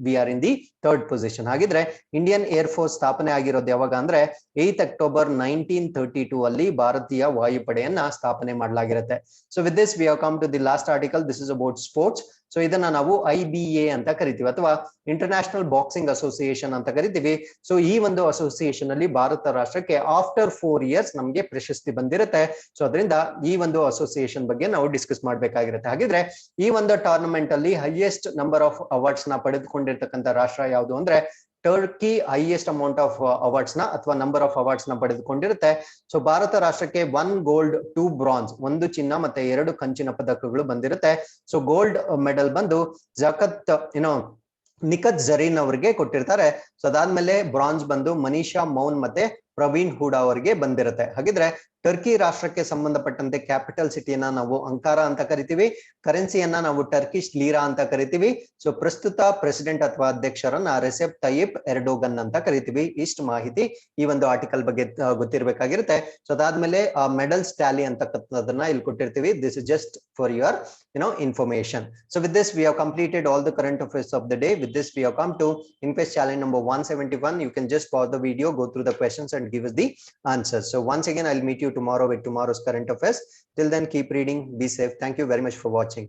we are in the 3rd position. ಹಾಗಿದ್ರೆ ಇಂಡಿಯನ್ ಏರ್ ಫೋರ್ಸ್ ಸ್ಥಾಪನೆ ಆಗಿರೋದು ಯಾವಾಗ ಅಂದ್ರೆ 8 ಅಕ್ಟೋಬರ್ 1932 ಅಲ್ಲಿ ಭಾರತೀಯ ವಾಯುಪಡೆಯನ್ನ ಸ್ಥಾಪನೆ ಮಾಡಲಾಗಿರುತ್ತೆ. So with this we have come to the last article. This is about sports. So ಇದನ್ನ ನಾವು IBA ಅಂತ ಕರಿತೀವಿ ಅಥವಾ ಇಂಟರ್ನ್ಯಾಷನಲ್ ಬಾಕ್ಸಿಂಗ್ ಅಸೋಸಿಯೇಷನ್ ಅಂತ ಕರಿತೀವಿ. ಸೊ ಈ ಒಂದು ಅಸೋಸಿಯೇಷನ್ ಅಲ್ಲಿ ಭಾರತ ರಾಷ್ಟ್ರಕ್ಕೆ ಆಫ್ಟರ್ 4 ಇಯರ್ಸ್ ನಮ್ಗೆ ಪ್ರಶಸ್ತಿ ಬಂದಿರುತ್ತೆ. ಸೊ ಅದರಿಂದ ಈ ಒಂದು ಅಸೋಸಿಯೇಷನ್ ಬಗ್ಗೆ ನಾವು ಡಿಸ್ಕಸ್ ಮಾಡ್ಬೇಕಾಗಿರುತ್ತೆ. ಹಾಗಿದ್ರೆ ಈ ಒಂದು ಟೂರ್ನಮೆಂಟ್ ಅಲ್ಲಿ ಹೈಯೆಸ್ಟ್ ನಂಬರ್ ಆಫ್ ಅವಾರ್ಡ್ಸ್ ನ ಪಡೆದುಕೊಂಡಿರ್ತಕ್ಕಂಥ ರಾಷ್ಟ್ರ ಯಾವುದು ಅಂದ್ರೆ Turkey highest amount of awards ನ ಅಥವಾ ನಂಬರ್ ಆಫ್ ಅವಾರ್ಡ್ಸ್ ನ ಪಡೆದುಕೊಂಡಿರುತ್ತೆ. ಸೊ ಭಾರತ ರಾಷ್ಟ್ರಕ್ಕೆ 1 ಗೋಲ್ಡ್ 2 ಬ್ರಾನ್ಸ್, 1 ಚಿನ್ನ ಮತ್ತೆ 2 ಕಂಚಿನ ಪದಕಗಳು ಬಂದಿರುತ್ತೆ. ಸೊ ಗೋಲ್ಡ್ ಮೆಡಲ್ ಬಂದು ನಿಖತ್ ಜರೀನ್ ಅವರಿಗೆ ಕೊಟ್ಟಿರ್ತಾರೆ. ಸೊ ಅದಾದ್ಮೇಲೆ ಬ್ರಾನ್ಸ್ ಬಂದು ಮನೀಷಾ ಮೌನ್ ಮತ್ತೆ ಪ್ರವೀಣ್ ಹೂಡಾ ಅವರಿಗೆ ಬಂದಿರುತ್ತೆ. ಹಾಗಿದ್ರೆ ಟರ್ಕಿ ರಾಷ್ಟ್ರಕ್ಕೆ ಸಂಬಂಧಪಟ್ಟಂತೆ ಕ್ಯಾಪಿಟಲ್ ಸಿಟಿಯನ್ನ ನಾವು ಅಂಕಾರ ಅಂತ ಕರಿತೀವಿ, ಕರೆನ್ಸಿಯನ್ನ ನಾವು ಟರ್ಕಿಶ್ ಲೀರಾ ಅಂತ ಕರಿತೀವಿ. ಸೊ ಪ್ರಸ್ತುತ ಪ್ರೆಸಿಡೆಂಟ್ ಅಥವಾ ಅಧ್ಯಕ್ಷರನ್ನ ರೆಸೆಪ್ ತಯ್ಯಿಪ್ ಎರ್ಡೋಗನ್ ಅಂತ ಕರಿತೀವಿ. ಇಷ್ಟು ಮಾಹಿತಿ ಈ ಒಂದು ಆರ್ಟಿಕಲ್ ಬಗ್ಗೆ ಗೊತ್ತಿರಬೇಕಾಗಿರುತ್ತೆ. ಸೊ ಅದಾದ್ಮೇಲೆ ಮೆಡಲ್ಸ್ ಟ್ಯಾಲಿ ಅಂತಕ್ಕಂಥದನ್ನ ಇಲ್ಲಿ ಕೊಟ್ಟಿರ್ತೀವಿ. This is just for your information. So with this we have completed all the current affairs of the day. With this we have come to InQuest challenge number 171. You can just pause the video, go through the questions and give us the answers. So once again I'll meet you tomorrow with tomorrow's current affairs. Till then keep reading, be safe. Thank you very much for watching.